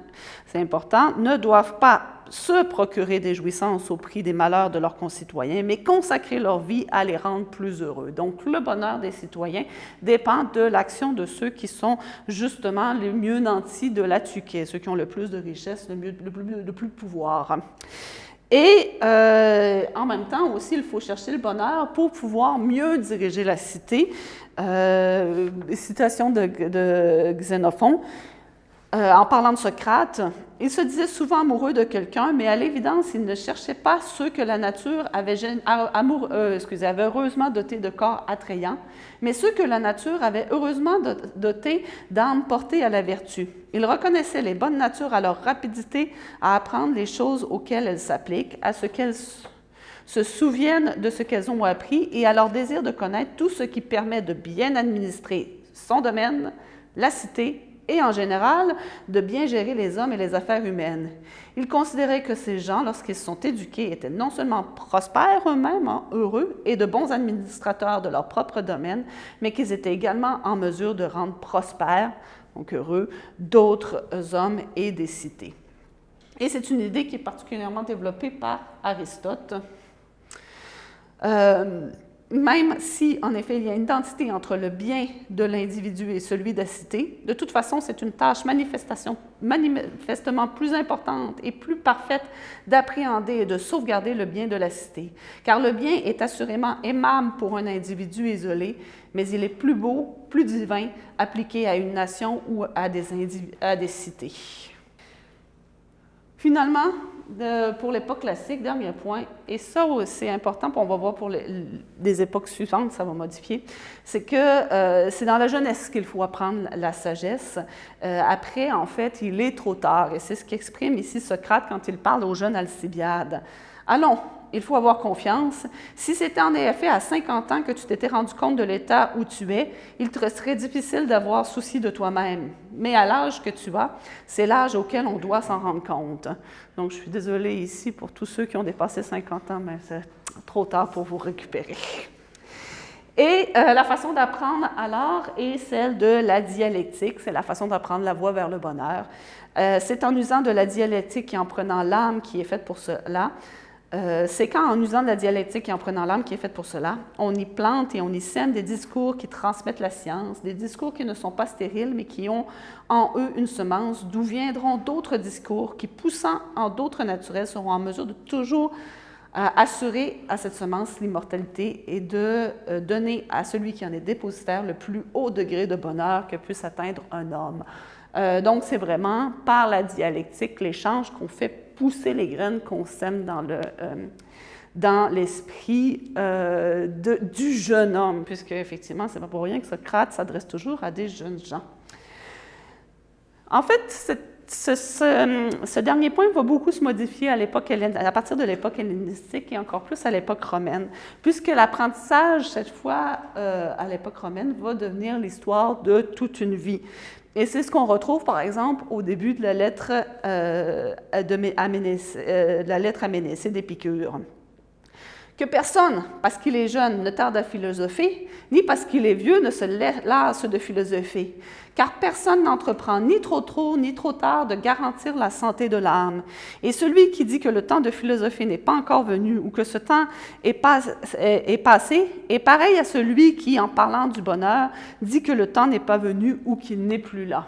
c'est important, ne doivent pas se procurer des jouissances au prix des malheurs de leurs concitoyens, mais consacrer leur vie à les rendre plus heureux. Donc, le bonheur des citoyens dépend de l'action de ceux qui sont justement les mieux nantis de la Tuquet, ceux qui ont le plus de richesse, le plus de pouvoir. Et en même temps aussi, il faut chercher le bonheur pour pouvoir mieux diriger la cité. Citation de Xénophon. En parlant de Socrate, il se disait souvent amoureux de quelqu'un, mais à l'évidence, il ne cherchait pas ceux que la nature avait heureusement dotés de corps attrayants, mais ceux que la nature avait heureusement dotés d'âmes portées à la vertu. Il reconnaissait les bonnes natures à leur rapidité à apprendre les choses auxquelles elles s'appliquent, à ce qu'elles se souviennent de ce qu'elles ont appris et à leur désir de connaître tout ce qui permet de bien administrer son domaine, la cité, et en général, de bien gérer les hommes et les affaires humaines. Il considérait que ces gens, lorsqu'ils sont éduqués, étaient non seulement prospères eux-mêmes, heureux, et de bons administrateurs de leur propre domaine, mais qu'ils étaient également en mesure de rendre prospères, donc heureux, d'autres hommes et des cités. Et c'est une idée qui est particulièrement développée par Aristote. Même si, en effet, il y a une identité entre le bien de l'individu et celui de la cité, de toute façon, c'est une tâche manifestement plus importante et plus parfaite d'appréhender et de sauvegarder le bien de la cité. Car le bien est assurément aimable pour un individu isolé, mais il est plus beau, plus divin, appliqué à une nation ou à des cités. Finalement, pour l'époque classique, dernier point, et ça c'est important, puis on va voir pour les époques suivantes, ça va modifier, c'est que c'est dans la jeunesse qu'il faut apprendre la sagesse. Après, en fait, il est trop tard, et c'est ce qu'exprime ici Socrate quand il parle aux jeunes Alcibiades. Allons, il faut avoir confiance. Si c'était en effet à 50 ans que tu t'étais rendu compte de l'état où tu es, il te serait difficile d'avoir souci de toi-même. Mais à l'âge que tu as, c'est l'âge auquel on doit s'en rendre compte. Donc, je suis désolée ici pour tous ceux qui ont dépassé 50 ans, mais c'est trop tard pour vous récupérer. Et la façon d'apprendre alors est celle de la dialectique, c'est la façon d'apprendre la voie vers le bonheur. C'est en usant de la dialectique et en prenant l'âme qui est faite pour cela. C'est quand, en usant de la dialectique et en prenant l'âme qui est faite pour cela, on y plante et on y sème des discours qui transmettent la science, des discours qui ne sont pas stériles, mais qui ont en eux une semence, d'où viendront d'autres discours qui, poussant en d'autres naturels, seront en mesure de toujours assurer à cette semence l'immortalité et de donner à celui qui en est dépositaire le plus haut degré de bonheur que puisse atteindre un homme. Donc, c'est vraiment par la dialectique, l'échange, qu'on fait pousser les graines qu'on sème dans l'esprit du jeune homme, puisque effectivement, c'est pas pour rien que Socrate s'adresse toujours à des jeunes gens. En fait, ce dernier point va beaucoup se modifier à partir de l'époque hellénistique et encore plus à l'époque romaine, puisque l'apprentissage, cette fois, à l'époque romaine, va devenir l'histoire de toute une vie. Et c'est ce qu'on retrouve, par exemple, au début de la lettre à Ménécée d'Épicure. Que personne, parce qu'il est jeune, ne tarde à philosopher, ni parce qu'il est vieux, ne se lasse de philosopher. Car personne n'entreprend ni trop tôt, ni trop tard de garantir la santé de l'âme. Et celui qui dit que le temps de philosopher n'est pas encore venu ou que ce temps est passé est pareil à celui qui, en parlant du bonheur, dit que le temps n'est pas venu ou qu'il n'est plus là.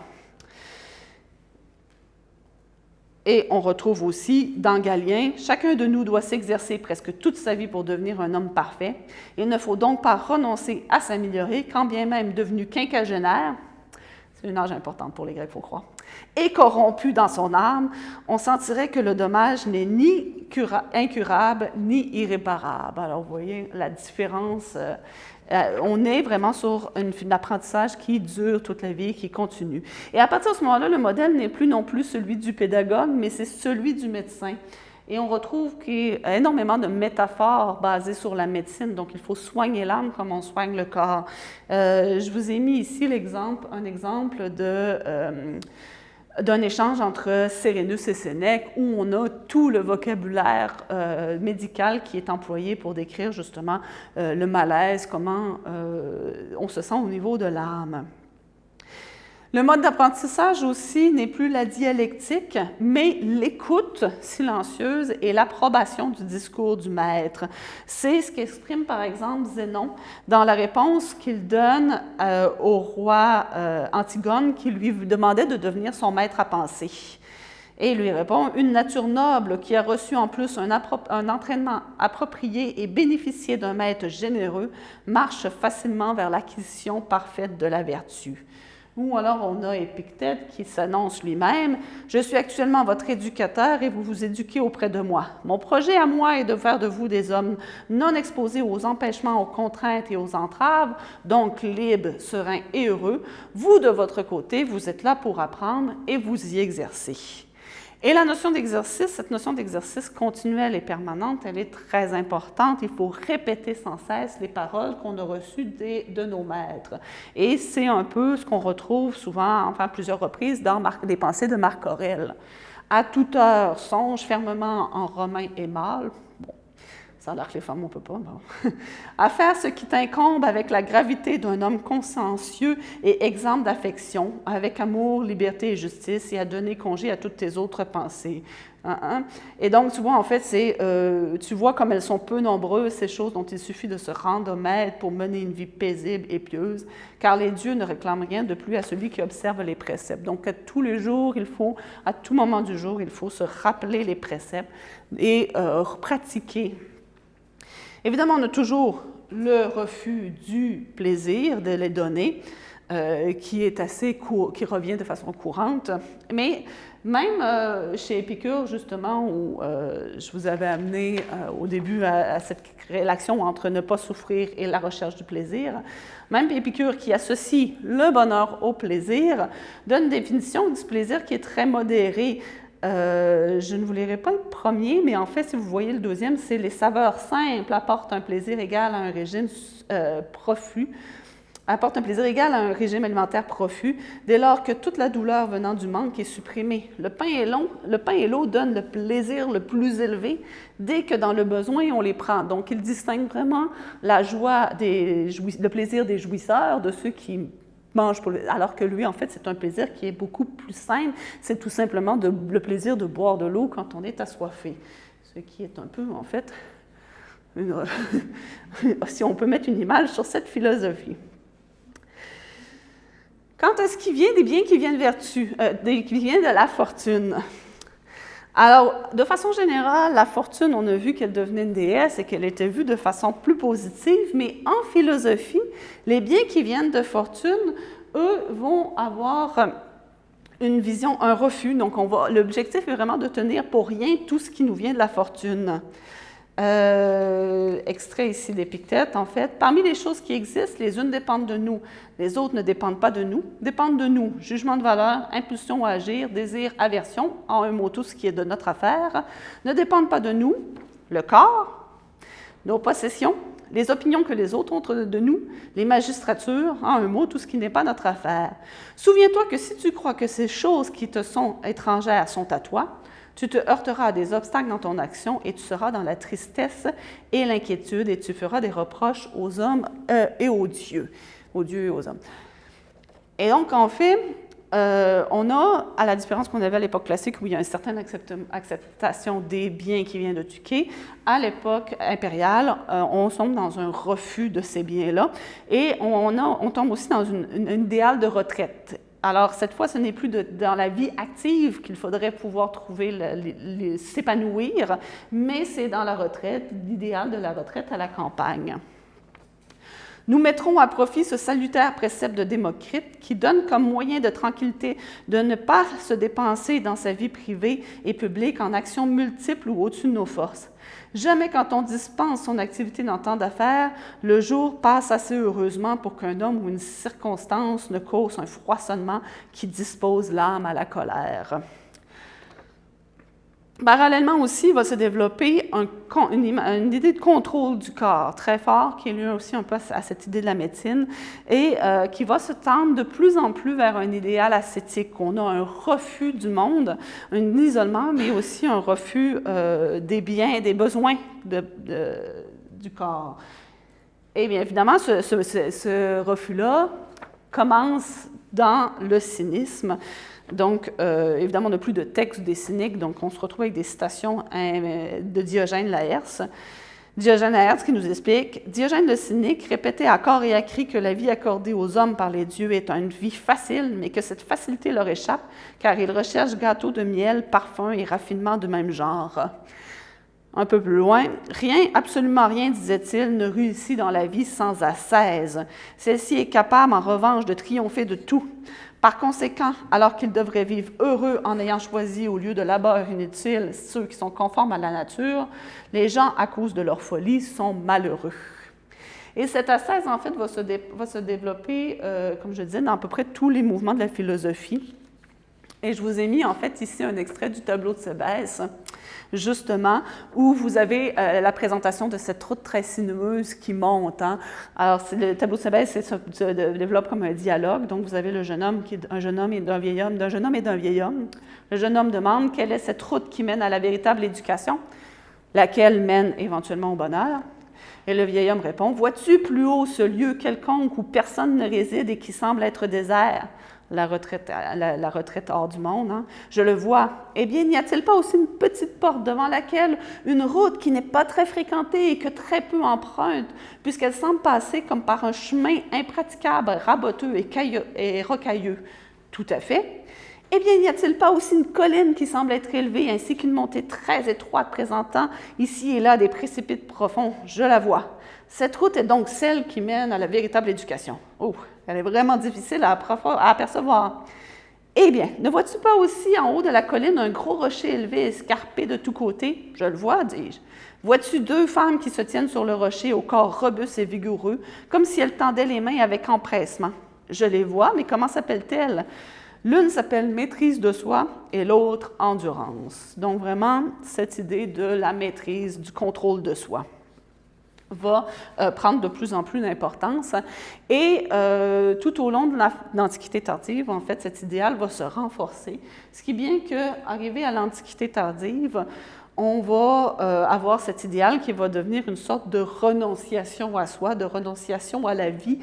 Et on retrouve aussi dans Galien, chacun de nous doit s'exercer presque toute sa vie pour devenir un homme parfait. Il ne faut donc pas renoncer à s'améliorer, quand bien même devenu quinquagénaire, c'est une âge importante pour les Grecs, il faut croire, et corrompu dans son âme, on sentirait que le dommage n'est ni incurable ni irréparable. Alors, vous voyez la différence. On est vraiment sur un apprentissage qui dure toute la vie, qui continue. Et à partir de ce moment-là, le modèle n'est plus non plus celui du pédagogue, mais c'est celui du médecin. Et on retrouve qu'il y a énormément de métaphores basées sur la médecine. Donc, il faut soigner l'âme comme on soigne le corps. Je vous ai mis ici un exemple d'un échange entre Sérénus et Sénèque où on a tout le vocabulaire médical qui est employé pour décrire justement le malaise, comment on se sent au niveau de l'âme. Le mode d'apprentissage aussi n'est plus la dialectique, mais l'écoute silencieuse et l'approbation du discours du maître. C'est ce qu'exprime par exemple Zénon dans la réponse qu'il donne au roi Antigone qui lui demandait de devenir son maître à penser. Et il lui répond « Une nature noble qui a reçu en plus un entraînement approprié et bénéficié d'un maître généreux marche facilement vers l'acquisition parfaite de la vertu. » Ou alors on a Épictète qui s'annonce lui-même « Je suis actuellement votre éducateur et vous vous éduquez auprès de moi. Mon projet à moi est de faire de vous des hommes non exposés aux empêchements, aux contraintes et aux entraves, donc libres, sereins et heureux. Vous, de votre côté, vous êtes là pour apprendre et vous y exercer. » Et la notion d'exercice, cette notion d'exercice continuel et permanente, elle est très importante. Il faut répéter sans cesse les paroles qu'on a reçues de nos maîtres. Et c'est un peu ce qu'on retrouve souvent, enfin à plusieurs reprises, dans les pensées de Marc Aurèle. À toute heure, songe fermement en romain et mâle. Bon, ça a l'air que les femmes, on ne peut pas, bon. À faire ce qui t'incombe avec la gravité d'un homme consciencieux et exempt d'affection, avec amour, liberté et justice, et à donner congé à toutes tes autres pensées. Et donc, tu vois, en fait, tu vois comme elles sont peu nombreuses, ces choses dont il suffit de se rendre maître pour mener une vie paisible et pieuse, car les dieux ne réclament rien de plus à celui qui observe les préceptes. Donc, à tous les jours, à tout moment du jour, il faut se rappeler les préceptes et pratiquer. Évidemment, on a toujours le refus du plaisir de les donner, qui revient de façon courante. Mais même chez Épicure, justement, où je vous avais amené au début à cette relation entre ne pas souffrir et la recherche du plaisir, même Épicure qui associe le bonheur au plaisir, donne une définition du plaisir qui est très modérée. Je ne vous lirai pas le premier, mais en fait, si vous voyez le deuxième, c'est les saveurs simples apportent un plaisir égal à un régime profus, apporte un plaisir égal à un régime alimentaire profus, dès lors que toute la douleur venant du manque est supprimée. Le pain et l'eau donnent le plaisir le plus élevé dès que dans le besoin on les prend. Donc, il distingue vraiment la joie le plaisir des jouisseurs de ceux qui mange alors que lui, en fait, c'est un plaisir qui est beaucoup plus simple. C'est tout simplement le plaisir de boire de l'eau quand on est assoiffé. Ce qui est un peu, en fait, si on peut mettre une image sur cette philosophie. Quant à ce qui vient des biens qui viennent qui viennent de la fortune. Alors, de façon générale, la fortune, on a vu qu'elle devenait une déesse et qu'elle était vue de façon plus positive, mais en philosophie, les biens qui viennent de fortune, eux, vont avoir une vision, un refus. Donc, l'objectif est vraiment de tenir pour rien tout ce qui nous vient de la fortune. Extrait ici d'Épictète, en fait. Parmi les choses qui existent, les unes dépendent de nous, les autres ne dépendent pas de nous, dépendent de nous. Jugement de valeur, impulsion à agir, désir, aversion, en un mot tout ce qui est de notre affaire, ne dépendent pas de nous, le corps, nos possessions, les opinions que les autres ont de nous, les magistratures, en un mot, tout ce qui n'est pas notre affaire. Souviens-toi que si tu crois que ces choses qui te sont étrangères sont à toi, tu te heurteras à des obstacles dans ton action et tu seras dans la tristesse et l'inquiétude et tu feras des reproches aux hommes et aux dieux et aux hommes. Et donc, en fait, on a, à la différence qu'on avait à l'époque classique où il y a une certaine acceptation des biens qui vient de Tuquet, à l'époque impériale, on tombe dans un refus de ces biens-là et on tombe aussi dans un idéal de retraite. Alors, cette fois, ce n'est plus dans la vie active qu'il faudrait pouvoir trouver, s'épanouir, mais c'est dans la retraite, l'idéal de la retraite à la campagne. Nous mettrons à profit ce salutaire précepte de Démocrite qui donne comme moyen de tranquillité de ne pas se dépenser dans sa vie privée et publique en actions multiples ou au-dessus de nos forces. Jamais quand on dispense son activité dans tant d'affaires, le jour passe assez heureusement pour qu'un homme ou une circonstance ne cause un froissonnement qui dispose l'âme à la colère. Parallèlement aussi, il va se développer une idée de contrôle du corps très fort, qui est liée aussi un peu à cette idée de la médecine, et qui va se tendre de plus en plus vers un idéal ascétique. On a un refus du monde, un isolement, mais aussi un refus des biens, des besoins du corps. Et bien évidemment, ce refus-là commence dans le cynisme. Donc, évidemment, on n'a plus de texte des cyniques, donc on se retrouve avec des citations de Diogène Laërce. Diogène Laërce qui nous explique « Diogène le cynique répétait à corps et à cri que la vie accordée aux hommes par les dieux est une vie facile, mais que cette facilité leur échappe, car ils recherchent gâteaux de miel, parfums et raffinements de même genre. » Un peu plus loin, « Rien, absolument rien, disait-il, ne réussit dans la vie sans ascèse. Celle-ci est capable, en revanche, de triompher de tout. Par conséquent, alors qu'ils devraient vivre heureux en ayant choisi au lieu de labeur inutile ceux qui sont conformes à la nature, les gens, à cause de leur folie, sont malheureux. » Et cette ascèse, en fait, va se développer, comme je disais, dans à peu près tous les mouvements de la philosophie. Et je vous ai mis, en fait, ici un extrait du tableau de Cébès, justement, où vous avez la présentation de cette route très sinueuse qui monte. Hein. Alors, le tableau de Cébès se développe comme un dialogue. Donc, vous avez le jeune homme qui est un jeune homme et d'un vieil homme, d'un jeune homme et d'un vieil homme. Le jeune homme demande quelle est cette route qui mène à la véritable éducation, laquelle mène éventuellement au bonheur. Et le vieil homme répond, « Vois-tu plus haut ce lieu quelconque où personne ne réside et qui semble être désert? » La retraite hors du monde, hein? Je le vois. Eh bien, n'y a-t-il pas aussi une petite porte devant laquelle une route qui n'est pas très fréquentée et que très peu emprunte, puisqu'elle semble passer comme par un chemin impraticable, raboteux et rocailleux? Tout à fait. Eh bien, n'y a-t-il pas aussi une colline qui semble être élevée, ainsi qu'une montée très étroite présentant ici et là des précipices profonds? Je la vois. Cette route est donc celle qui mène à la véritable éducation. Oh, elle est vraiment difficile à apercevoir. Eh bien, ne vois-tu pas aussi en haut de la colline un gros rocher élevé et escarpé de tous côtés? Je le vois, dis-je. Vois-tu deux femmes qui se tiennent sur le rocher au corps robuste et vigoureux, comme si elles tendaient les mains avec empressement? Je les vois, mais comment s'appellent-elles? L'une s'appelle maîtrise de soi et l'autre endurance. Donc vraiment, cette idée de la maîtrise, du contrôle de soi va prendre de plus en plus d'importance. Et tout au long de l'Antiquité tardive, en fait, cet idéal va se renforcer. Ce qui est bien qu'arrivé à l'Antiquité tardive, on va avoir cet idéal qui va devenir une sorte de renonciation à soi, de renonciation à la vie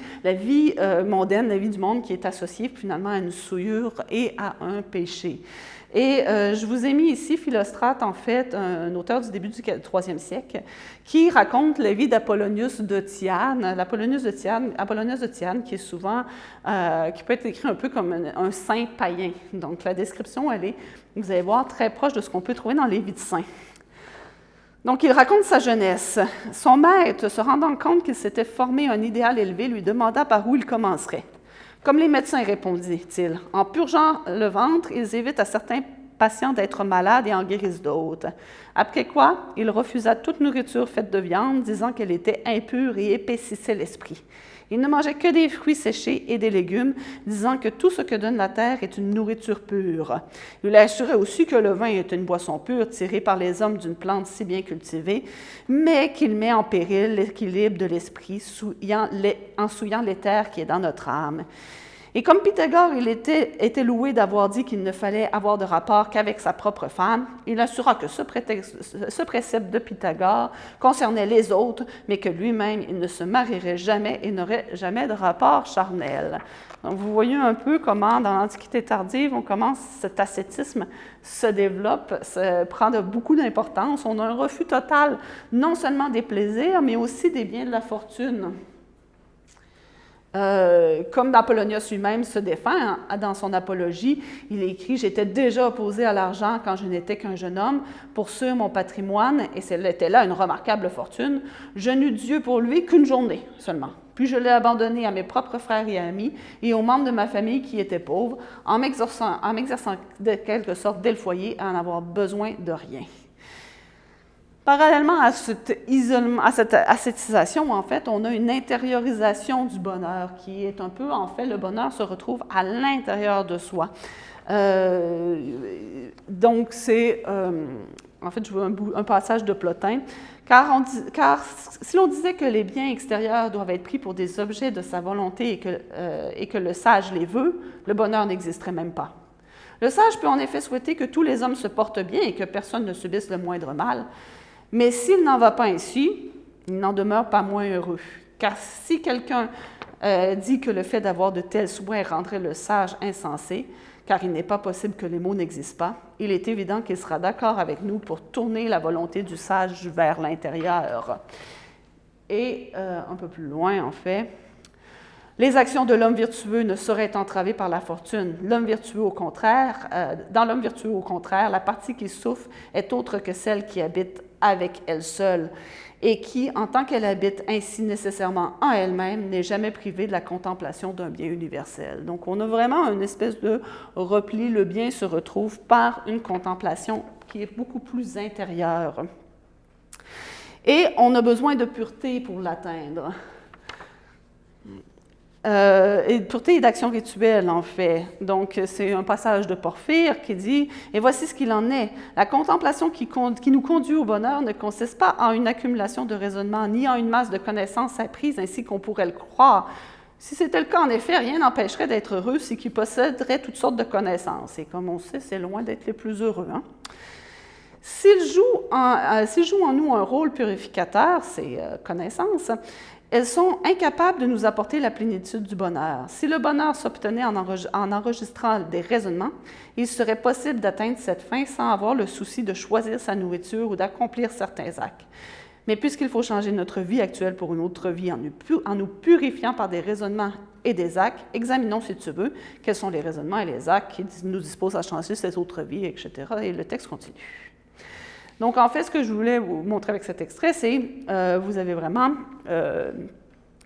mondaine, la vie du monde qui est associée finalement à une souillure et à un péché. Et je vous ai mis ici Philostrate, en fait, un auteur du début du IIIe siècle, qui raconte la vie d'Apollonius de Tyane. L'Apollonius de Tyane, qui est souvent, qui peut être écrit un peu comme un saint païen. Donc la description, elle est, vous allez voir, très proche de ce qu'on peut trouver dans les vies de saints. Donc, il raconte sa jeunesse. Son maître, se rendant compte qu'il s'était formé un idéal élevé, lui demanda par où il commencerait. Comme les médecins, répondit-il, en purgeant le ventre, ils évitent à certains patient d'être malade et en guérisse d'autres. Après quoi, il refusa toute nourriture faite de viande, disant qu'elle était impure et épaississait l'esprit. Il ne mangeait que des fruits séchés et des légumes, disant que tout ce que donne la terre est une nourriture pure. Il assurait aussi que le vin est une boisson pure tirée par les hommes d'une plante si bien cultivée, mais qu'il met en péril l'équilibre de l'esprit en souillant l'éther qui est dans notre âme. Et comme Pythagore, il était loué d'avoir dit qu'il ne fallait avoir de rapport qu'avec sa propre femme, il assura que ce précepte de Pythagore concernait les autres, mais que lui-même, il ne se marierait jamais et n'aurait jamais de rapport charnel. Donc, vous voyez un peu comment, dans l'Antiquité tardive, on commence, cet ascétisme se développe, prend beaucoup d'importance. On a un refus total, non seulement des plaisirs, mais aussi des biens de la fortune. Comme Apollonius lui-même se défend dans son apologie, il écrit « J'étais déjà opposé à l'argent quand je n'étais qu'un jeune homme. Pour sûr, mon patrimoine, et c'était là une remarquable fortune, je n'eus Dieu pour lui qu'une journée seulement. Puis je l'ai abandonné à mes propres frères et amis et aux membres de ma famille qui étaient pauvres, en m'exerçant de quelque sorte dès le foyer à en avoir besoin de rien. » Parallèlement à cette ascétisation, en fait, on a une intériorisation du bonheur qui est un peu, en fait, le bonheur se retrouve à l'intérieur de soi. Donc, c'est, en fait, je veux un passage de Plotin, car si l'on disait que les biens extérieurs doivent être pris pour des objets de sa volonté et que le sage les veut, le bonheur n'existerait même pas. Le sage peut en effet souhaiter que tous les hommes se portent bien et que personne ne subisse le moindre mal. Mais s'il n'en va pas ainsi, il n'en demeure pas moins heureux. Car si quelqu'un dit que le fait d'avoir de tels souhaits rendrait le sage insensé, car il n'est pas possible que les mots n'existent pas, il est évident qu'il sera d'accord avec nous pour tourner la volonté du sage vers l'intérieur. Et un peu plus loin, en fait, les actions de l'homme vertueux ne sauraient être entravées par la fortune. L'homme vertueux, au contraire, dans l'homme vertueux, au contraire, la partie qui souffre est autre que celle qui habite avec elle seule et qui, en tant qu'elle habite ainsi nécessairement en elle-même, n'est jamais privée de la contemplation d'un bien universel. Donc, on a vraiment une espèce de repli. Le bien se retrouve par une contemplation qui est beaucoup plus intérieure. Et on a besoin de pureté pour l'atteindre. Et pureté et d'action rituelle, en fait. Donc, c'est un passage de Porphyre qui dit « Et voici ce qu'il en est. La contemplation qui nous conduit au bonheur ne consiste pas en une accumulation de raisonnements, ni en une masse de connaissances apprises ainsi qu'on pourrait le croire. Si c'était le cas, en effet, rien n'empêcherait d'être heureux si qui posséderait toutes sortes de connaissances. Et comme on sait, c'est loin d'être les plus heureux. Hein? S'ils jouent en nous un rôle purificateur, ces connaissances, elles sont incapables de nous apporter la plénitude du bonheur. Si le bonheur s'obtenait en enregistrant des raisonnements, il serait possible d'atteindre cette fin sans avoir le souci de choisir sa nourriture ou d'accomplir certains actes. Mais puisqu'il faut changer notre vie actuelle pour une autre vie en nous purifiant par des raisonnements et des actes, examinons, si tu veux, quels sont les raisonnements et les actes qui nous disposent à changer cette autre vie, etc. Et le texte continue. Donc, en fait, ce que je voulais vous montrer avec cet extrait, c'est vous avez vraiment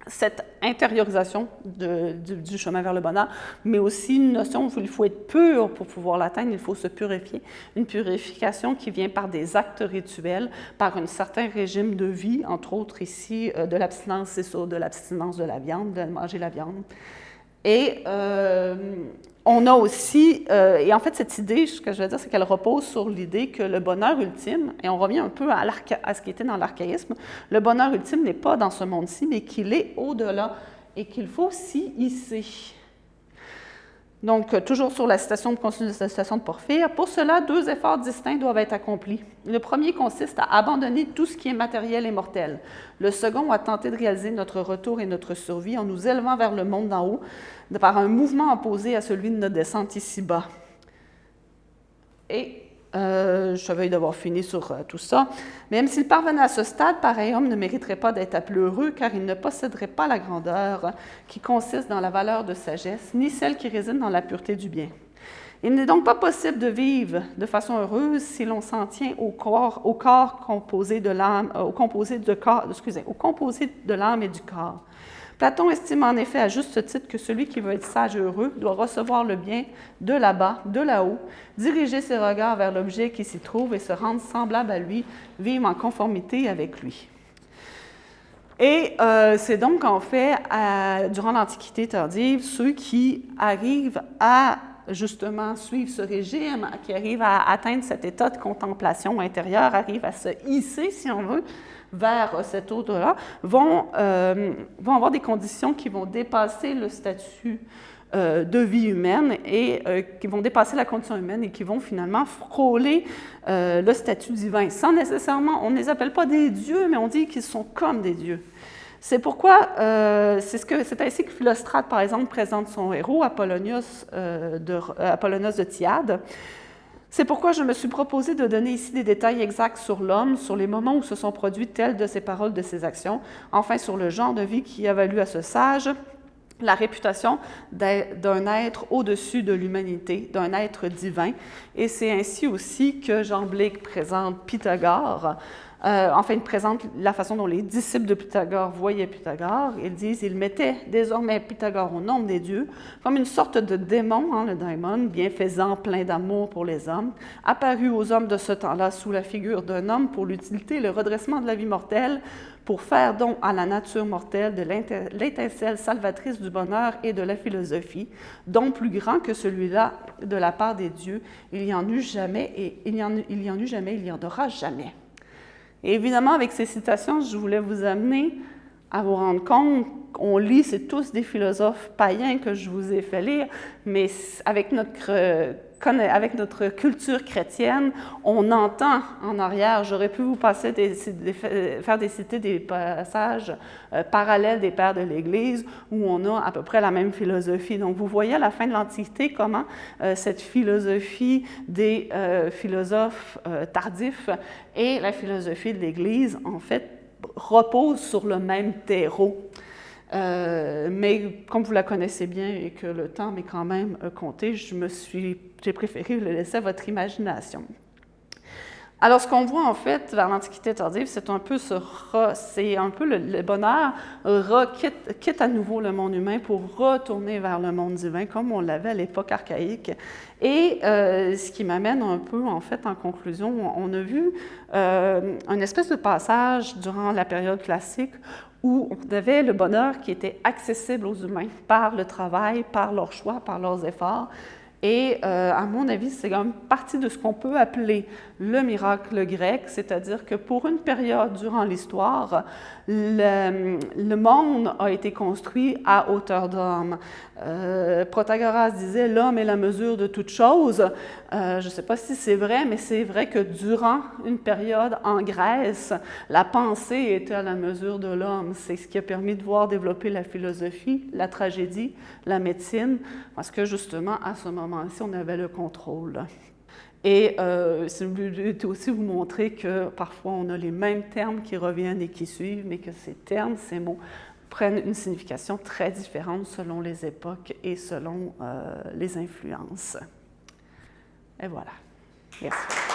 cette intériorisation du chemin vers le bonheur, mais aussi une notion où il faut être pur pour pouvoir l'atteindre, il faut se purifier. Une purification qui vient par des actes rituels, par un certain régime de vie, entre autres ici, de l'abstinence, c'est ça, de l'abstinence de la viande, de manger la viande. Et on a aussi, et en fait, cette idée, ce que je veux dire, c'est qu'elle repose sur l'idée que le bonheur ultime, et on revient un peu à ce qui était dans l'archaïsme, le bonheur ultime n'est pas dans ce monde-ci, mais qu'il est au-delà et qu'il faut s'y hisser. Donc, toujours sur la citation de Porphyre, pour cela, 2 efforts distincts doivent être accomplis. Le premier consiste à abandonner tout ce qui est matériel et mortel. Le second, à tenter de réaliser notre retour et notre survie en nous élevant vers le monde d'en haut, par un mouvement opposé à celui de notre descente ici-bas. Et je savais d'avoir fini sur tout ça. Même s'il parvenait à ce stade, pareil homme ne mériterait pas d'être appelé heureux, car il ne posséderait pas la grandeur qui consiste dans la valeur de sagesse, ni celle qui réside dans la pureté du bien. Il n'est donc pas possible de vivre de façon heureuse si l'on s'en tient au corps composé de l'âme, au composé de l'âme et du corps. Platon estime en effet à juste titre que celui qui veut être sage et heureux doit recevoir le bien de là-bas, de là-haut, diriger ses regards vers l'objet qui s'y trouve et se rendre semblable à lui, vivre en conformité avec lui. Et c'est donc en fait, durant l'Antiquité tardive, ceux qui arrivent à justement suivre ce régime, qui arrivent à atteindre cet état de contemplation intérieure, arrivent à se hisser, si on veut, vers cet autre-là, vont avoir des conditions qui vont dépasser le statut de vie humaine et qui vont dépasser la condition humaine et qui vont finalement frôler le statut divin. Sans nécessairement, on ne les appelle pas des dieux, mais on dit qu'ils sont comme des dieux. C'est pourquoi, c'est ainsi que Philostrate, par exemple, présente son héros, Apollonios de Thiade. C'est pourquoi je me suis proposé de donner ici des détails exacts sur l'homme, sur les moments où se sont produites telles de ses paroles, de ses actions, enfin sur le genre de vie qui a valu à ce sage la réputation d'un être au-dessus de l'humanité, d'un être divin. Et c'est ainsi aussi que Jean Blake présente Pythagore. Il présente la façon dont les disciples de Pythagore voyaient Pythagore. Ils disent qu'il mettait désormais Pythagore au nombre des dieux, comme une sorte de démon, le daimon, bienfaisant, plein d'amour pour les hommes, apparu aux hommes de ce temps-là sous la figure d'un homme pour l'utilité et le redressement de la vie mortelle, pour faire don à la nature mortelle de l'étincelle salvatrice du bonheur et de la philosophie, don plus grand que celui-là de la part des dieux. Il y en eut jamais et il y en aura jamais. Et évidemment, avec ces citations, je voulais vous amener à vous rendre compte qu'on lit, c'est tous des philosophes païens que je vous ai fait lire, mais avec notre culture chrétienne, on entend en arrière, j'aurais pu vous faire citer des passages parallèles des pères de l'Église où on a à peu près la même philosophie. Donc, vous voyez à la fin de l'Antiquité comment cette philosophie des philosophes tardifs et la philosophie de l'Église, en fait, repose sur le même terreau. Mais comme vous la connaissez bien et que le temps m'est quand même compté, j'ai préféré le laisser à votre imagination. Alors, ce qu'on voit en fait vers l'Antiquité tardive, c'est un peu le bonheur quitte à nouveau le monde humain pour retourner vers le monde divin, comme on l'avait à l'époque archaïque. Et ce qui m'amène un peu, en fait, en conclusion, on a vu une espèce de passage durant la période classique où on avait le bonheur qui était accessible aux humains par le travail, par leurs choix, par leurs efforts. Et à mon avis, c'est quand même partie de ce qu'on peut appeler le miracle grec, c'est-à-dire que pour une période durant l'histoire, le monde a été construit à hauteur d'homme. Protagoras disait « l'homme est la mesure de toute chose ». Je ne sais pas si c'est vrai, mais c'est vrai que durant une période en Grèce, la pensée était à la mesure de l'homme. C'est ce qui a permis de voir développer la philosophie, la tragédie, la médecine, parce que justement, à ce moment-ci, on avait le contrôle. Et c'est aussi vous montrer que parfois on a les mêmes termes qui reviennent et qui suivent, mais que ces termes, ces mots, prennent une signification très différente selon les époques et selon les influences. Et voilà. Merci.